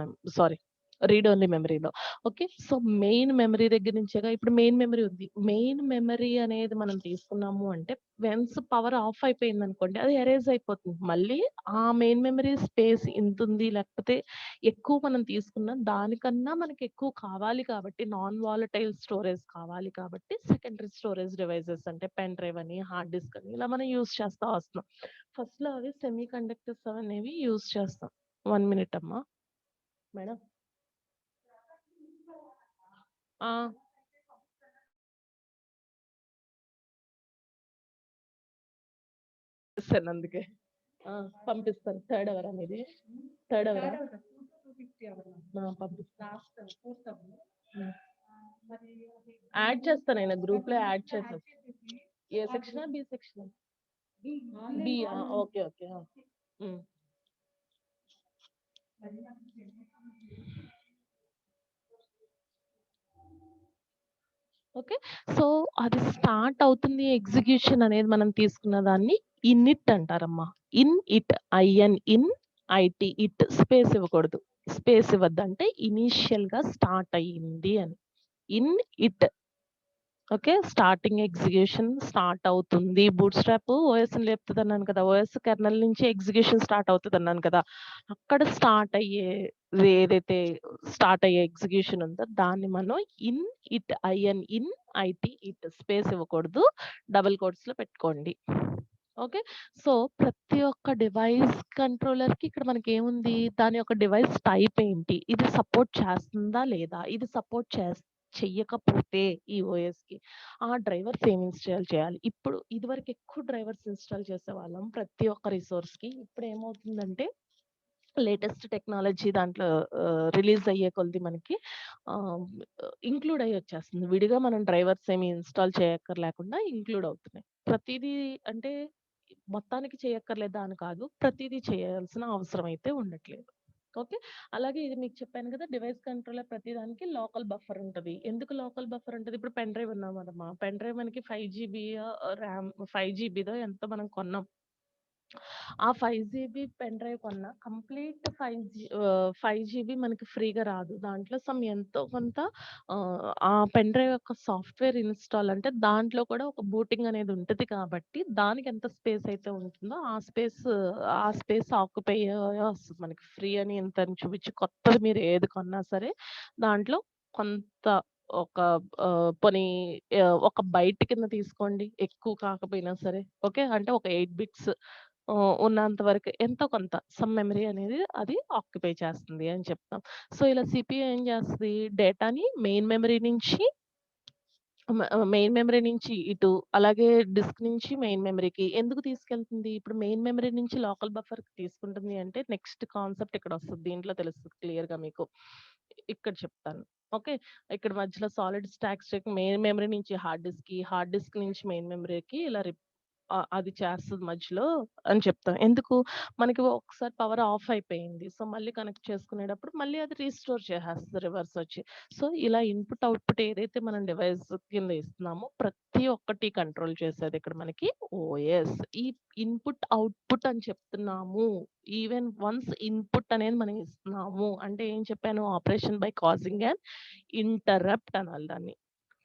రీడ్ ఓన్లీ మెమరీలో. ఓకే. సో, మెయిన్ మెమరీ దగ్గర నుంచేగా ఇప్పుడు మెయిన్ మెమరీ ఉంది. మెయిన్ మెమరీ అనేది మనం తీసుకున్నాము అంటే వన్స్ పవర్ ఆఫ్ అయిపోయిందనుకోండి అది ఎరేజ్ అయిపోతుంది. మళ్ళీ ఆ మెయిన్ మెమరీ స్పేస్ ఇంతుంది లేకపోతే ఎక్కువ మనం తీసుకున్న దానికన్నా మనకి ఎక్కువ కావాలి కాబట్టి నాన్ వాలటైల్ స్టోరేజ్ కావాలి కాబట్టి సెకండరీ స్టోరేజ్ డివైసెస్ అంటే పెన్ డ్రైవ్ అని, హార్డ్ డిస్క్ అని ఇలా మనం యూజ్ చేస్తా వస్తున్నాం. ఫస్ట్‌లో అవి సెమీ కండక్టర్స్ అనేవి యూజ్ చేస్తాం. 1 మినిట్ అమ్మా. మేడం. ఆ! చేశాను అందుకే. ఆ! పంపిస్తాను. థర్డ్ అవరా మీది? థర్డ్ అవరా? ఆ! పంపిస్తా. హ్మ్. యాడ్ చేస్తా నేను గ్రూప్‌లో యాడ్ చేసేస్తా. ఏ సెక్షనా? బి సెక్షనా? బి. ఓకే. ఓకే. హ్మ్. ఓకే. సో, అది స్టార్ట్ అవుతుంది ఎగ్జిక్యూషన్ అనేది మనం తీసుకున్న దాన్ని ఇన్‌ఇట్ అంటారమ్మా. ఇన్‌ఇట్ ఐఎన్‌ఇన్-ఐటీ ఇట్ స్పేస్ ఇవ్వకూడదు. స్పేస్ ఇవ్వద్దు. అంటే ఇనీషియల్‌గా స్టార్ట్ అయింది అని. ఇన్‌ఇట్. ఓకే. స్టార్టింగ్ ఎగ్జిక్యూషన్ స్టార్ట్ అవుతుంది. బూట్‌స్ట్రాప్ ఓఎస్‌ని లేపుతదన్నాను కదా! ఓఎస్ కెర్నల్ నుంచి ఎగ్జిక్యూషన్ స్టార్ట్ అవుతదన్నాను కదా! అక్కడ స్టార్ట్ అయ్యే ఏదైతే స్టార్ట్ అయ్యే ఎగ్జిక్యూషన్ ఉందో దాన్ని మనం ఇన్‌ఇట్ స్పేస్ ఇవ్వకూడదు. డబుల్ కోట్స్‌లో పెట్టుకోండి. ఓకే. సో, ప్రతి ఒక్క డివైస్ కంట్రోలర్‌కి ఇక్కడ మనకేముంది? దాని యొక్క డివైస్ టైప్ ఏంటి? ఇది సపోర్ట్ చేస్తుందా? లేదా? ఇది సపోర్ట్ చెయ్యకపోతే ఈ ఓఎస్‌కి ఆ డ్రైవర్స్ ఏమి ఇన్‌స్టాల్ చేయాలి? ఇప్పుడు ఇదివరకు ఎక్కువ డ్రైవర్స్ ఇన్‌స్టాల్ చేసేవాళ్ళం ప్రతి ఒక్క రిసోర్స్‌కి. ఇప్పుడేమవుతుందంటే లేటెస్ట్ టెక్నాలజీ దాంట్లో రిలీజ్ అయ్యే కొలది మనకి ఆహ్, ఇంక్లూడ్ అయ్యి వచ్చేస్తుంది. విడిగా మనం డ్రైవర్స్ ఏమి ఇన్‌స్టాల్ చేయక్కర్లేకుండా ఇంక్లూడ్ అవుతున్నాయి. ప్రతీదీ అంటే మొత్తానికి చేయక్కర్లేదా అని కాదు. ప్రతీదీ చేయాల్సిన అవసరం అయితే ఉండట్లేదు. ఓకే. అలాగే ఇది మీకు చెప్పాను కదా! డివైస్ కంట్రోలర్ ప్రతి దానికి లోకల్ బఫర్ ఉంటది. ఎందుకు లోకల్ బఫర్ ఉంటది? ఇప్పుడు పెన్ డ్రైవ్ ఉన్నామనమా పెన్ డ్రైవ్ మనకి 5 జీబీయో ర్యామ్ 5 జీబీదో ఎంతో మనం కొన్నాం. ఆ 5 జీబీ పెన్ డ్రైవ్ కొన్నా కంప్లీట్ 5 జీబీ మనకి ఫ్రీగా రాదు. దాంట్లో ఎంతో కొంత ఆ పెన్ డ్రైవ్ యొక్క సాఫ్ట్‌వేర్ ఇన్‌స్టాల్ అంటే దాంట్లో కూడా ఒక బూటింగ్ అనేది ఉంటది కాబట్టి దానికి ఎంత స్పేస్ అయితే ఉంటుందో ఆ స్పేస్ ఆక్యుపై వస్తది మనకి. ఫ్రీ అని ఇంతని చూపించి కొత్తది మీరు ఏది కొన్నా సరే దాంట్లో కొంత ఒక పోనీ ఒక బైట్ కింద తీసుకోండి. ఎక్కువ కాకపోయినా సరే. ఓకే. అంటే ఒక 8 బిట్స్ ఉన్నంత వరకు ఎంతో కొంత సమ్ మెమరీ అనేది అది ఆక్యుపై చేస్తుంది అని చెప్తాం. సో, ఇలా సీపీయూ ఏం చేస్తది డేటాని మెయిన్ మెమరీ నుంచి ఇటు, అలాగే డిస్క్ నుంచి మెయిన్ మెమరీకి ఎందుకు తీసుకెళ్తుంది? ఇప్పుడు మెయిన్ మెమరీ నుంచి లోకల్ బఫర్‌కి తీసుకుంటుంది అంటే నెక్స్ట్ కాన్సెప్ట్ ఇక్కడొస్తది. దీంట్లో తెలుస్తది క్లియర్‌గా మీకు. ఇక్కడ చెప్తాను. ఓకే. ఇక్కడ మధ్యలో సాలిడ్ స్టాక్ మెయిన్ మెమరీ నుంచి హార్డ్ డిస్క్‌కి, హార్డ్ డిస్క్ నుంచి మెయిన్ మెమరీకి ఇలా అది చేస్తది మధ్యలో అని చెప్తాం. ఎందుకు? మనకి ఒకసారి పవర్ ఆఫ్ అయిపోయింది. సో, మళ్ళీ కనెక్ట్ చేసుకునేటప్పుడు మళ్ళీ అది రీస్టోర్ చేసేస్తది రివర్స్ వచ్చి. సో, ఇలా ఇన్‌పుట్, అవుట్‌పుట్ ఏదైతే మనం డివైస్ కింద ఇస్తున్నామో ప్రతి ఒక్కటి కంట్రోల్ చేసేది ఇక్కడ మనకి ఓఎస్. ఈ ఇన్‌పుట్, అవుట్‌పుట్ అని చెప్తున్నాము. ఈవెన్ వన్స్ ఇన్‌పుట్ అనేది మనం ఇస్తున్నాము అంటే ఏం చెప్పాను? Operation by causing an interrupt అనాలి దాన్ని.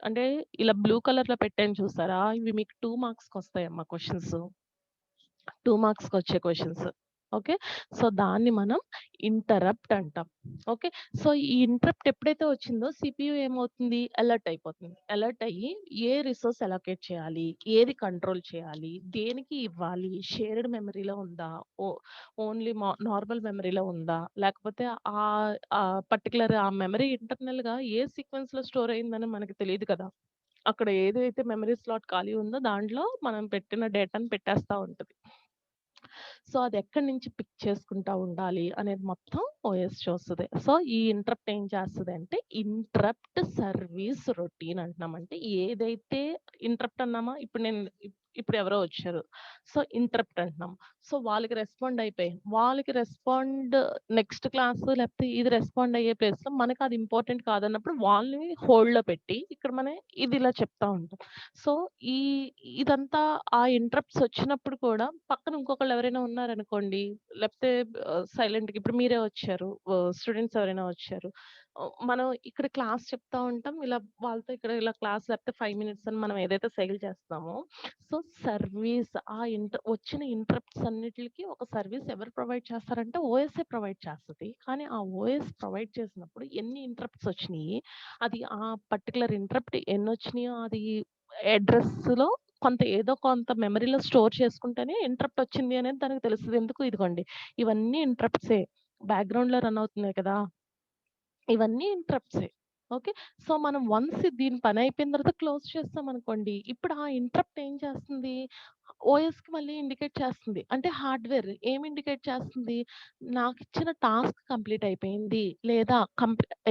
అంటే ఇలా బ్లూ కలర్‌లో పెట్టాను చూసారా? ఇవి మీకు 2 మార్క్స్‌కొస్తాయమ్మా క్వెషన్స్. 2 మార్క్స్‌కొచ్చే క్వెషన్స్. ఓకే. సో, దాన్ని మనం ఇంటరప్ట్ అంటాం. ఓకే. సో, ఈ ఇంటరప్ట్ ఎప్పుడైతే వచ్చిందో సీపీయూ ఏమవుతుంది? అలర్ట్ అయిపోతుంది. అలర్ట్ అయ్యి ఏ రిసోర్స్ అలొకేట్ చేయాలి? ఏది కంట్రోల్ చేయాలి? దేనికి ఇవ్వాలి? షేర్డ్ మెమరీలో ఉందా? ఓ ఓన్లీ నార్మల్ మెమరీలో ఉందా? లేకపోతే పర్టిక్యులర్ ఆ మెమరీ ఇంటర్నల్‌గా ఏ సీక్వెన్స్‌లో స్టోర్ అయిందని మనకు తెలీదు కదా! అక్కడ ఏదైతే మెమరీ స్లాట్ ఖాళీ ఉందో దాంట్లో మనం పెట్టిన డేటాను పెట్టేస్తా ఉంటది. సో, అదెక్కడి నుంచి పిక్ చేసుకుంటా ఉండాలి అనేది మొత్తం ఓఎస్ చూస్తది. సో, ఈ ఇంటరప్ట్ ఏం చేస్తదంటే, ఇంటరప్ట్ సర్వీస్ రొటీన్ అంటున్నాం. అంటే ఏదైతే ఇంటరప్ట్ అన్నామా, ఇప్పుడు ఎవరో వచ్చారు. సో, ఇంటరప్ట్ అంటున్నాం. సో, వాళ్ళకి రెస్పాండ్ అయిపోయి, వాళ్ళకి రెస్పాండ్ నెక్స్ట్ క్లాసు లేకపోతే ఇది రెస్పాండ్ అయ్యే ప్లేస్‌లో మనకది ఇంపార్టెంట్ కాదన్నప్పుడు వాళ్ళని హోల్డ్‌లో పెట్టి, ఇక్కడ మనం ఇది ఇలా చెప్తా ఉంటాం. సో, ఈ ఇదంతా ఆ ఇంటరప్ట్స్ వచ్చినప్పుడు కూడా పక్కన ఇంకొకళ్ళు ఎవరైనా ఉన్నారనుకోండి, లేకపోతే సైలెంట్‌గా ఇప్పుడు మీరే వచ్చారు. స్టూడెంట్స్ ఎవరైనా వచ్చారు. మనం ఇక్కడ క్లాస్ చెప్తా ఉంటాం. ఇలా వాళ్ళతో ఇక్కడ ఇలా క్లాస్ లేకపోతే 5 మినిట్స్ అని మనం ఏదైతే సైగలు చేస్తామో, సో, సర్వీస్ ఆ వచ్చిన ఇంటరప్ట్స్ అన్నిట్లికి ఒక సర్వీస్ ఎవరు ప్రొవైడ్ చేస్తారంటే ఓఎస్ఏ ప్రొవైడ్ చేస్తది. కానీ ఆ ఓఎస్ ప్రొవైడ్ చేసినప్పుడు ఎన్ని ఇంటరప్ట్స్ వచ్చినియి, అది ఆ పర్టిక్యులర్ ఇంటరప్ట్ ఎన్నొచ్చినాయో అది అడ్రెస్‌లో ఏదో కొంత మెమరీలో స్టోర్ చేసుకుంటేనే ఇంటరప్ట్ వచ్చింది అనేది దానికి తెలుస్తది. ఎందుకు ఇదిగోండి ఇవన్నీ ఇంటరప్ట్సే. బ్యాక్‌గ్రౌండ్‌లో రన్ అవుతున్నాయి కదా! ఇవన్నీ ఇంటరప్ట్సే. ఓకే. సో, మనం వన్స్ దీని పని అయిపోయిన తర్వాత క్లోజ్ చేస్తామనుకోండి, ఇప్పుడు ఆ ఇంటరప్ట్ ఏం చేస్తుంది? ఓఎస్‌కి మళ్ళీ ఇండికేట్ చేస్తుంది. అంటే హార్డ్‌వేర్ ఏమి ఇండికేట్ చేస్తుంది? నాకిచ్చిన టాస్క్ కంప్లీట్ అయిపోయింది. లేదా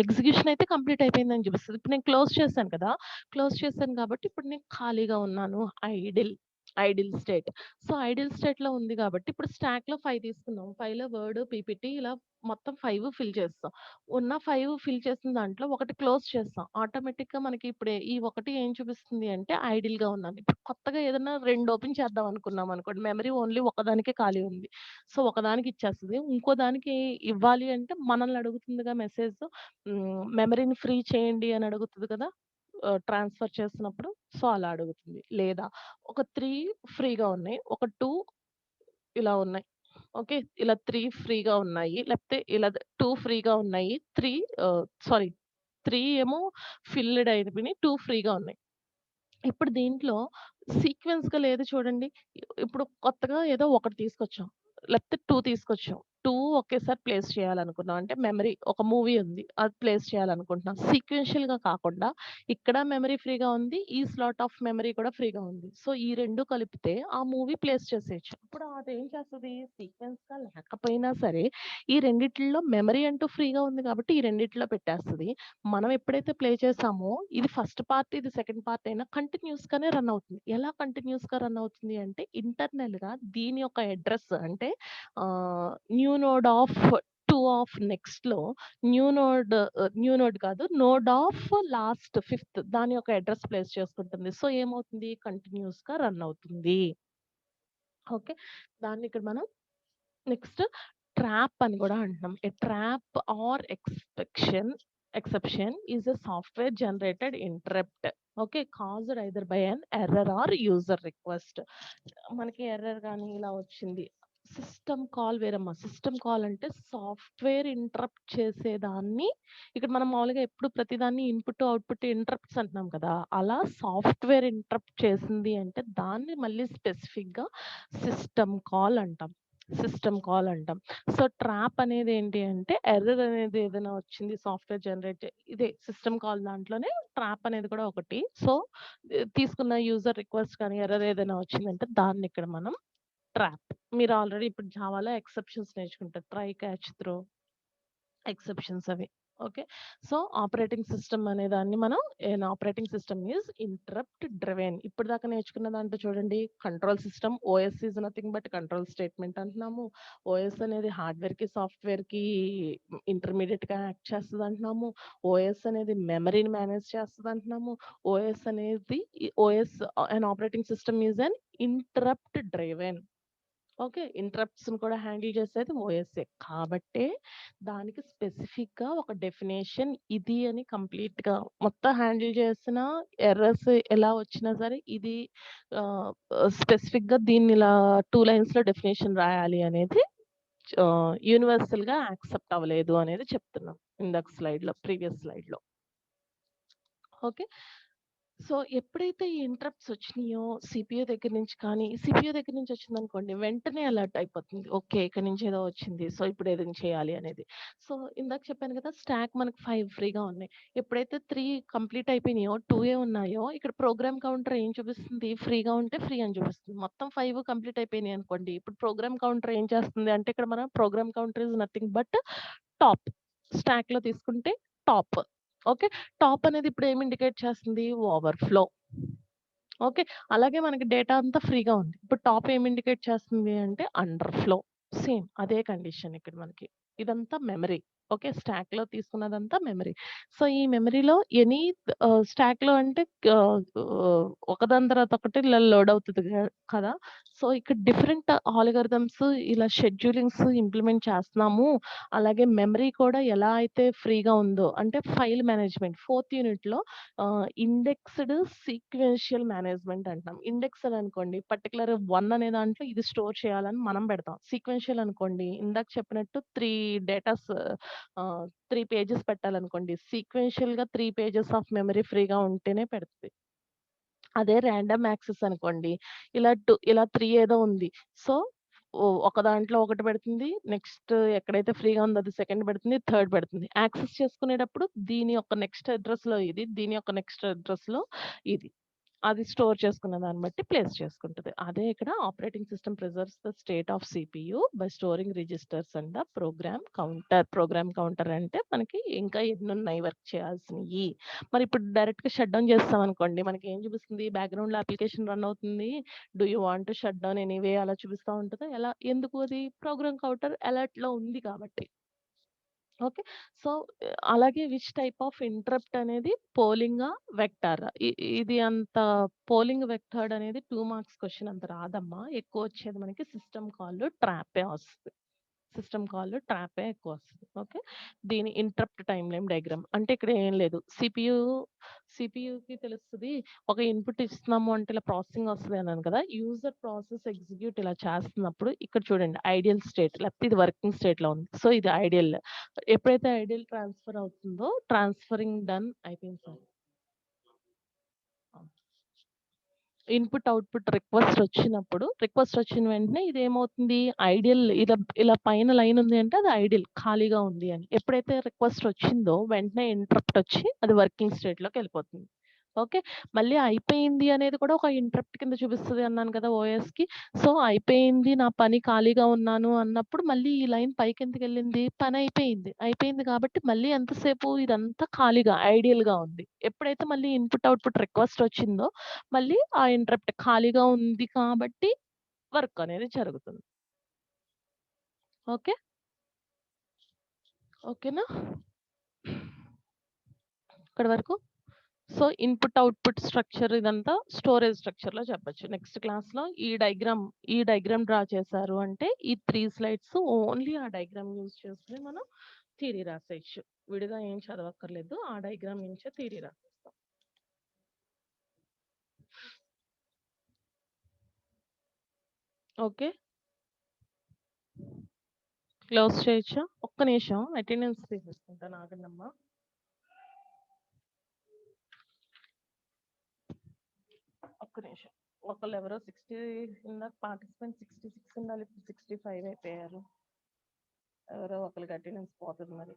ఎగ్జిక్యూషన్ అయితే కంప్లీట్ అయిపోయిందని చూపిస్తది. ఇప్పుడు నేను క్లోజ్ చేశాను కదా! క్లోజ్ చేశాను కాబట్టి ఇప్పుడు నేను ఖాళీగా ఉన్నాను. Idle. Idle state. So, idle స్టేట్‌లో ఉంది కాబట్టి ఇప్పుడు స్టాక్‌లో 5 తీసుకుందాం. 5లో వర్డ్, పీపీటీ ఇలా మొత్తం 5 ఫిల్ చేస్తాం. ఉన్న 5 ఫిల్ చేసిన దాంట్లో ఒకటి క్లోజ్ చేస్తాం. ఆటోమేటిక్‌గా మనకి ఇప్పుడు ఈ ఒకటి ఏం చూపిస్తుంది అంటే ఐడిల్‌గా ఉన్నాను. ఇప్పుడు కొత్తగా ఏదన్నా 2 ఓపెన్ చేద్దాం అనుకున్నాం అనుకోండి. మెమరీ ఓన్లీ ఒకదానికే ఖాళీ ఉంది. సో, ఒకదానికి ఇచ్చేస్తది. ఇంకో దానికి ఇవ్వాలి అంటే మనల్ని అడుగుతుందిగా మెసేజ్. మెమరీని ఫ్రీ చేయండి అని అడుగుతది కదా! ట్రాన్స్‌ఫర్ చేస్తున్నప్పుడు. సో, అలా అడుగుతుంది. లేదా ఒక 3 ఫ్రీగా ఉన్నాయి. ఒక 2 ఇలా ఉన్నాయి. ఓకే. ఇలా 3 ఫ్రీగా ఉన్నాయి. లేకపోతే ఇలా 2 ఫ్రీగా ఉన్నాయి. 3 ఏమో ఫిల్డ్ అయిపోయినాయి. 2 ఫ్రీగా ఉన్నాయి. ఇప్పుడు దీంట్లో సీక్వెన్స్‌గా లేదు చూడండి. ఇప్పుడు కొత్తగా ఏదో ఒకటి తీసుకొచ్చాం. లేకపోతే 2 తీసుకొచ్చాం. 2 ఒకేసారి ప్లేస్ చేయాలనుకున్నాం. అంటే మెమరీ ఒక మూవీ ఉంది. అది ప్లేస్ చేయాలనుకుంటున్నాం. సీక్వెన్షియల్‌గా కాకుండా ఇక్కడ మెమరీ ఫ్రీగా ఉంది. ఈ స్లాట్ ఆఫ్ మెమరీ కూడా ఫ్రీగా ఉంది. సో, ఈ 2 కలిపితే ఆ మూవీ ప్లేస్ చేసేయొచ్చు. ఇప్పుడు అదేం చేస్తది సీక్వెన్స్‌గా లేకపోయినా సరే ఈ రెండిట్లో మెమరీ అంటూ ఫ్రీగా ఉంది కాబట్టి ఈ రెండిట్లో పెట్టేస్తది. మనం ఎప్పుడైతే ప్లే చేసామో, ఇది ఫస్ట్ పార్ట్, ఇది సెకండ్ పార్ట్ అయినా కంటిన్యూయస్‌గానే రన్ అవుతుంది. ఎలా కంటిన్యూయస్‌గా రన్ అవుతుంది అంటే, ఇంటర్నల్‌గా దీని యొక్క అడ్రెస్ అంటే న్యూ నోడ్ ఆఫ్ 2 ఆఫ్ నెక్స్ట్‌లో న్యూ నోడ్ కాదు. నోడ్ ఆఫ్ లాస్ట్ ఫిఫ్త్ దాని యొక్క అడ్రెస్ ప్లేస్ చేసుకుంటుంది. సో, ఏమవుతుంది కంటిన్యూయస్‌గా రన్ అవుతుంది. ఓకే. దాన్ని ఇక్కడ మనం నెక్స్ట్ ట్రాప్ అని గూడా అంటున్నాం. A trap or exception is a software generated interrupt. Okay. Caused either by an error or user request. మనకి ఎర్రర్ గాని ఇలా వచ్చింది. సిస్టమ్ కాల్ వేరమ్మా. సిస్టమ్ కాల్ అంటే సాఫ్ట్‌వేర్ ఇంటరప్ట్ చేసేదాన్ని ఇక్కడ మనం మామూలుగా ఎప్పుడు ప్రతిదాన్ని ఇన్‌పుట్, అవుట్‌పుట్ ఇంటరప్ట్స్ అంటున్నాం కదా! అలా సాఫ్ట్‌వేర్ ఇంటరప్ట్ చేసింది అంటే దాన్ని మళ్ళీ స్పెసిఫిక్‌గా సిస్టమ్ కాల్ అంటాం. సిస్టమ్ కాల్ అంటాం. సో, ట్రాప్ అనేది ఏంటి అంటే ఎర్రర్ అనేది ఏదైనా వచ్చింది సాఫ్ట్‌వేర్ జనరేట్ ఇదే సిస్టమ్ కాల్ దాంట్లోనే ట్రాప్ అనేది కూడా ఒకటి. సో, తీసుకున్న యూజర్ రిక్వెస్ట్ కానీ ఎర్రర్ ఏదైనా వచ్చిందంటే దాన్ని ఇక్కడ మనం ట్రాప్. మీరు ఆల్రెడీ ఇప్పుడు జావాలో ఎక్సెప్షన్స్ నేర్చుకుంటారు. ట్రై, క్యాచ్, త్రో ఎక్సెప్షన్స్ అవి. ఓకే. సో, ఆపరేటింగ్ సిస్టమ్ అనే దాన్ని మనం operating system is interrupt driven. ఇప్పటిదాకా నేర్చుకున్న దాంట్లో చూడండి control system OS is nothing but control statement అంటున్నాము. ఓఎస్ అనేది హార్డ్‌వేర్‌కి, సాఫ్ట్‌వేర్‌కి ఇంటర్మీడియేట్‌గా యాక్ట్ చేస్తదంటున్నాము. ఓఎస్ అనేది మెమరీని మేనేజ్ చేస్తదంటున్నాము. ఓఎస్ అనేది OS an operating system is an interrupt driven. Okay. ఇంటరప్ట్స్‌ని కూడా హ్యాండిల్ చేసేది ఓఎస్ఏ. కాబట్టే దానికి స్పెసిఫిక్‌గా ఒక డెఫినేషన్ ఇది అని కంప్లీట్‌గా మొత్తం హ్యాండిల్ చేసిన ఎర్రర్స్ ఎలా వచ్చినా సరే ఇది ఆహ్, స్పెసిఫిక్‌గా దీన్నిలా 2 లైన్స్‌లో డెఫినేషన్ రాయాలి అనేది యూనివర్సల్‌గా యాక్సెప్ట్ అవ్వలేదు అనేది చెప్తున్నాం. ఇందాక ప్రీవియస్ స్లైడ్‌లో. ఓకే. సో, ఎప్పుడైతే ఈ ఇంటరప్ట్స్ వచ్చినాయో సీపీయూ దగ్గర నుంచి కానీ, సీపీయూ దగ్గర నుంచి వచ్చిందనుకోండి వెంటనే అలర్ట్ అయిపోతుంది. ఓకే. ఇక్కడి నుంచి ఏదో వచ్చింది. సో, ఇప్పుడు ఏదైనా చేయాలి అనేది. సో, ఇందాక చెప్పాను కదా! స్టాక్ మనకు 5 ఫ్రీగా ఉన్నాయి. ఎప్పుడైతే 3 కంప్లీట్ అయిపోయినాయో, 2 ఉన్నాయో ఇక్కడ ప్రోగ్రామ్ కౌంటర్ ఏం చూపిస్తుంది? ఫ్రీగా ఉంటే ఫ్రీ అని చూపిస్తుంది. మొత్తం 5 కంప్లీట్ అయిపోయినాయి అనుకోండి. ఇప్పుడు ప్రోగ్రామ్ కౌంటర్ ఏం చేస్తుంది అంటే ఇక్కడ మన program counter is nothing but top. స్టాక్‌లో తీసుకుంటే టాప్. ఓకే. టాప్ అనేది ఇప్పుడు ఏమి ఇండికేట్ చేస్తుంది? ఓవర్‌ఫ్లో. ఓకే. అలాగే మనకి డేటా అంతా ఫ్రీగా ఉంది. ఇప్పుడు టాప్ ఏమి ఇండికేట్ చేస్తుంది అంటే అండర్‌ఫ్లో. సేమ్ అదే కండిషన్ ఇక్కడ మనకి. ఇదంతా మెమరీ. ఓకే. స్టాక్‌లో తీసుకున్నదంతా మెమరీ. సో, ఈ మెమరీలో స్టాక్‌లో అంటే ఒకదాని తర్వాత ఒకటి ఇలా లోడ్ అవుతది కదా! సో, ఇక్కడ డిఫరెంట్ ఆల్గోరిథమ్స్ ఇలా షెడ్యూలింగ్స్ ఇంప్లిమెంట్ చేస్తున్నాము. అలాగే మెమరీ కూడా ఎలా అయితే ఫ్రీగా ఉందో అంటే ఫైల్ మేనేజ్‌మెంట్ ఫోర్త్ యూనిట్‌లో ఇండెక్స్‌డ్ సీక్వెన్షియల్ మేనేజ్‌మెంట్ అంటాం. ఇండెక్స్ అని అనుకోండి పర్టిక్యులర్ 1 అనే దాంట్లో ఇది స్టోర్ చేయాలని మనం పెడతాం. సీక్వెన్షియల్ అనుకోండి ఇందాక చెప్పినట్టు 3 పేజెస్ పెట్టాలనుకోండి. సీక్వెన్షియల్‌గా 3 పేజెస్ ఆఫ్ మెమరీ ఫ్రీగా ఉంటేనే పెడతది. అదే రాండమ్ యాక్సెస్ అనుకోండి. ఇలా 3 ఏదో ఉంది. సో, ఒక దాంట్లో ఒకటి పెడుతుంది. నెక్స్ట్ ఎక్కడైతే ఫ్రీగా ఉందో అది సెకండ్ పెడుతుంది. థర్డ్ పెడుతుంది. యాక్సెస్ చేసుకునేటప్పుడు దీని యొక్క నెక్స్ట్ అడ్రెస్‌లో ఇది. దీని యొక్క నెక్స్ట్ అడ్రెస్‌లో ఇది. అది స్టోర్ చేసుకున్న దాన్ని బట్టి ప్లేస్ చేసుకుంటది. అదే ఇక్కడ operating system preserves the state of CPU by storing registers and the program counter. Program counter అంటే మనకి ఇంకా ఎన్నున్నాయి వర్క్ చేయాల్సినయి. మరి ఇప్పుడు డైరెక్ట్‌గా షట్ డౌన్ చేస్తామనుకోండి మనకి ఏం చూపిస్తుంది? బ్యాక్‌గ్రౌండ్‌లో అప్లికేషన్ రన్ అవుతుంది. Do you want to shut down anyway అలా చూపిస్తా ఉంటదా? ఎందుకు అది? ప్రోగ్రామ్ కౌంటర్ అలర్ట్‌లో ఉంది కాబట్టి. ఓకే. సో, అలాగే విచ్ టైప్ ఆఫ్ ఇంటరప్ట్ అనేది పోలింగా? వెక్టారా? ఇది అంత పోలింగ్ వెక్టార్డ్ అనేది 2 మార్క్స్ క్వెషన్ అంత రాదమ్మా. ఎక్కువొచ్చేది మనకి సిస్టమ్ కాల్ ట్రాపే వస్తది. సిస్టమ్ కాల్ ట్రాపే ఎక్కువొస్తది. ఓకే. దీని ఇంటరప్ట్ టైమ్‌లైన్ డయాగ్రామ్. అంటే ఇక్కడ ఏం లేదు. సీపీయూకి తెలుస్తది. ఒక ఇన్‌పుట్ ఇస్తున్నాము అంటే ఇలా ప్రాసెసింగ్ వస్తది అన్నాను కదా! యూజర్ ప్రాసెస్ ఎగ్జిక్యూట్ ఇలా చేస్తున్నప్పుడు ఇక్కడ చూడండి ఐడియల్ స్టేట్ లేకపోతే ఇది వర్కింగ్ స్టేట్‌లో ఉంది. సో, ఇది ఐడియల్. ఎప్పుడైతే ఐడియల్ ట్రాన్స్‌ఫర్ అవుతుందో ట్రాన్స్‌ఫరింగ్ డన్ అయిపోయింది సార్. ఇన్‌పుట్, అవుట్‌పుట్ రిక్వెస్ట్ వచ్చిన వెంటనే ఇదేమవుతుంది ఇలా పైన లైన్ ఉంది అంటే అది ఐడిల్ ఖాళీగా ఉంది అని. ఎప్పుడైతే రిక్వెస్ట్ వచ్చిందో వెంటనే ఇంటరప్ట్ వచ్చి అది వర్కింగ్ స్టేట్‌లోకెళ్ళిపోతుంది. ఓకే. మళ్ళీ అయిపోయింది అనేది కూడా ఒక ఇంటరప్ట్ కింద చూపిస్తది అన్నాను కదా! ఓఎస్‌కి. సో, అయిపోయింది నా పని ఖాళీగా ఉన్నాను అన్నప్పుడు మళ్ళీ ఈ లైన్ పైకెందుకెళ్ళింది? పని అయిపోయింది. అయిపోయింది కాబట్టి మళ్ళీ ఎంతసేపు ఇదంతా ఖాళీగా ఐడియల్‌గా ఉంది. ఎప్పుడైతే మళ్ళీ ఇన్‌పుట్, అవుట్‌పుట్ రిక్వెస్ట్ వచ్చిందో మళ్ళీ ఆ ఇంటరప్ట్ ఖాళీగా ఉంది కాబట్టి వర్క్ అనేది జరుగుతుంది. ఓకే. ఓకేనా? ఇక్కడి వరకు. సో, ఇన్‌పుట్, అవుట్‌పుట్ స్ట్రక్చర్ ఇదంతా స్టోరేజ్ స్ట్రక్చర్‌లో చెప్పొచ్చు. నెక్స్ట్ క్లాస్‌లో ఈ డయాగ్రామ్ డ్రా చేశారు అంటే ఈ 3 స్లైడ్స్ ఓన్లీ ఆ డయాగ్రామ్ యూజ్ చేసుకొని మనం థియరీ రాసేయొచ్చు. విడిగా ఏం చదవక్కర్లేదు. ఆ డయాగ్రామ్ నుంచే థియరీ రాసేస్తాం. ఓకే. క్లోజ్ చేయొచ్చా? ఒక్క నిమిషం అటెండెన్స్ తీసేసుకుంటాను ఆగండమ్మా. ఒక్క నిమిషం. ఒకళ్ళెవరో 60 ఇందాక పార్టిసిపెంట్ 66 ఉండాలి. ఇప్పుడు 65 అయిపోయారు. ఎవరో ఒకళ్ళకి అటెండెన్స్ పోతది మరి.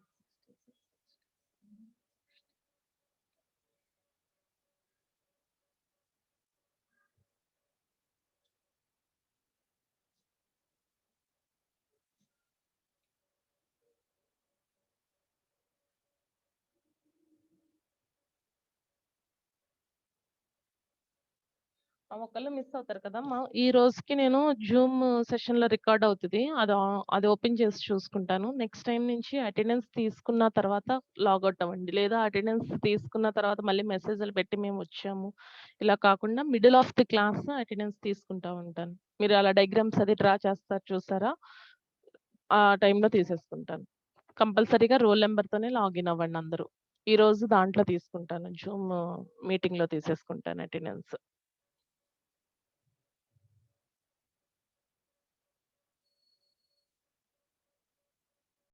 ఒకళ్ళు మిస్ అవుతారు కదా! ఈ రోజుకి నేను జూమ్ సెషన్‌లో రికార్డ్ అవుతది. అది ఓపెన్ చేసి చూసుకుంటాను. నెక్స్ట్ టైమ్ నుంచి అటెండెన్స్ తీసుకున్న తర్వాత లాగౌట్ అవ్వండి. లేదా అటెండెన్స్ తీసుకున్న తర్వాత మళ్ళీ మెసేజ్‌లు పెట్టి మేమొచ్చాము. ఇలా కాకుండా middle of the class attendance తీసుకుంటా ఉంటాను. మీరు అలా డయాగ్రామ్స్ అది డ్రా చేస్తారు చూసారా? ఆ టైంలో తీసేసుకుంటాను. కంపల్సరీగా రోల్ నంబర్‌తోనే లాగిన్ అవ్వండి అందరూ. ఈరోజు దాంట్లో తీసుకుంటాను. జూమ్ మీటింగ్‌లో తీసేసుకుంటాను అటెండెన్స్.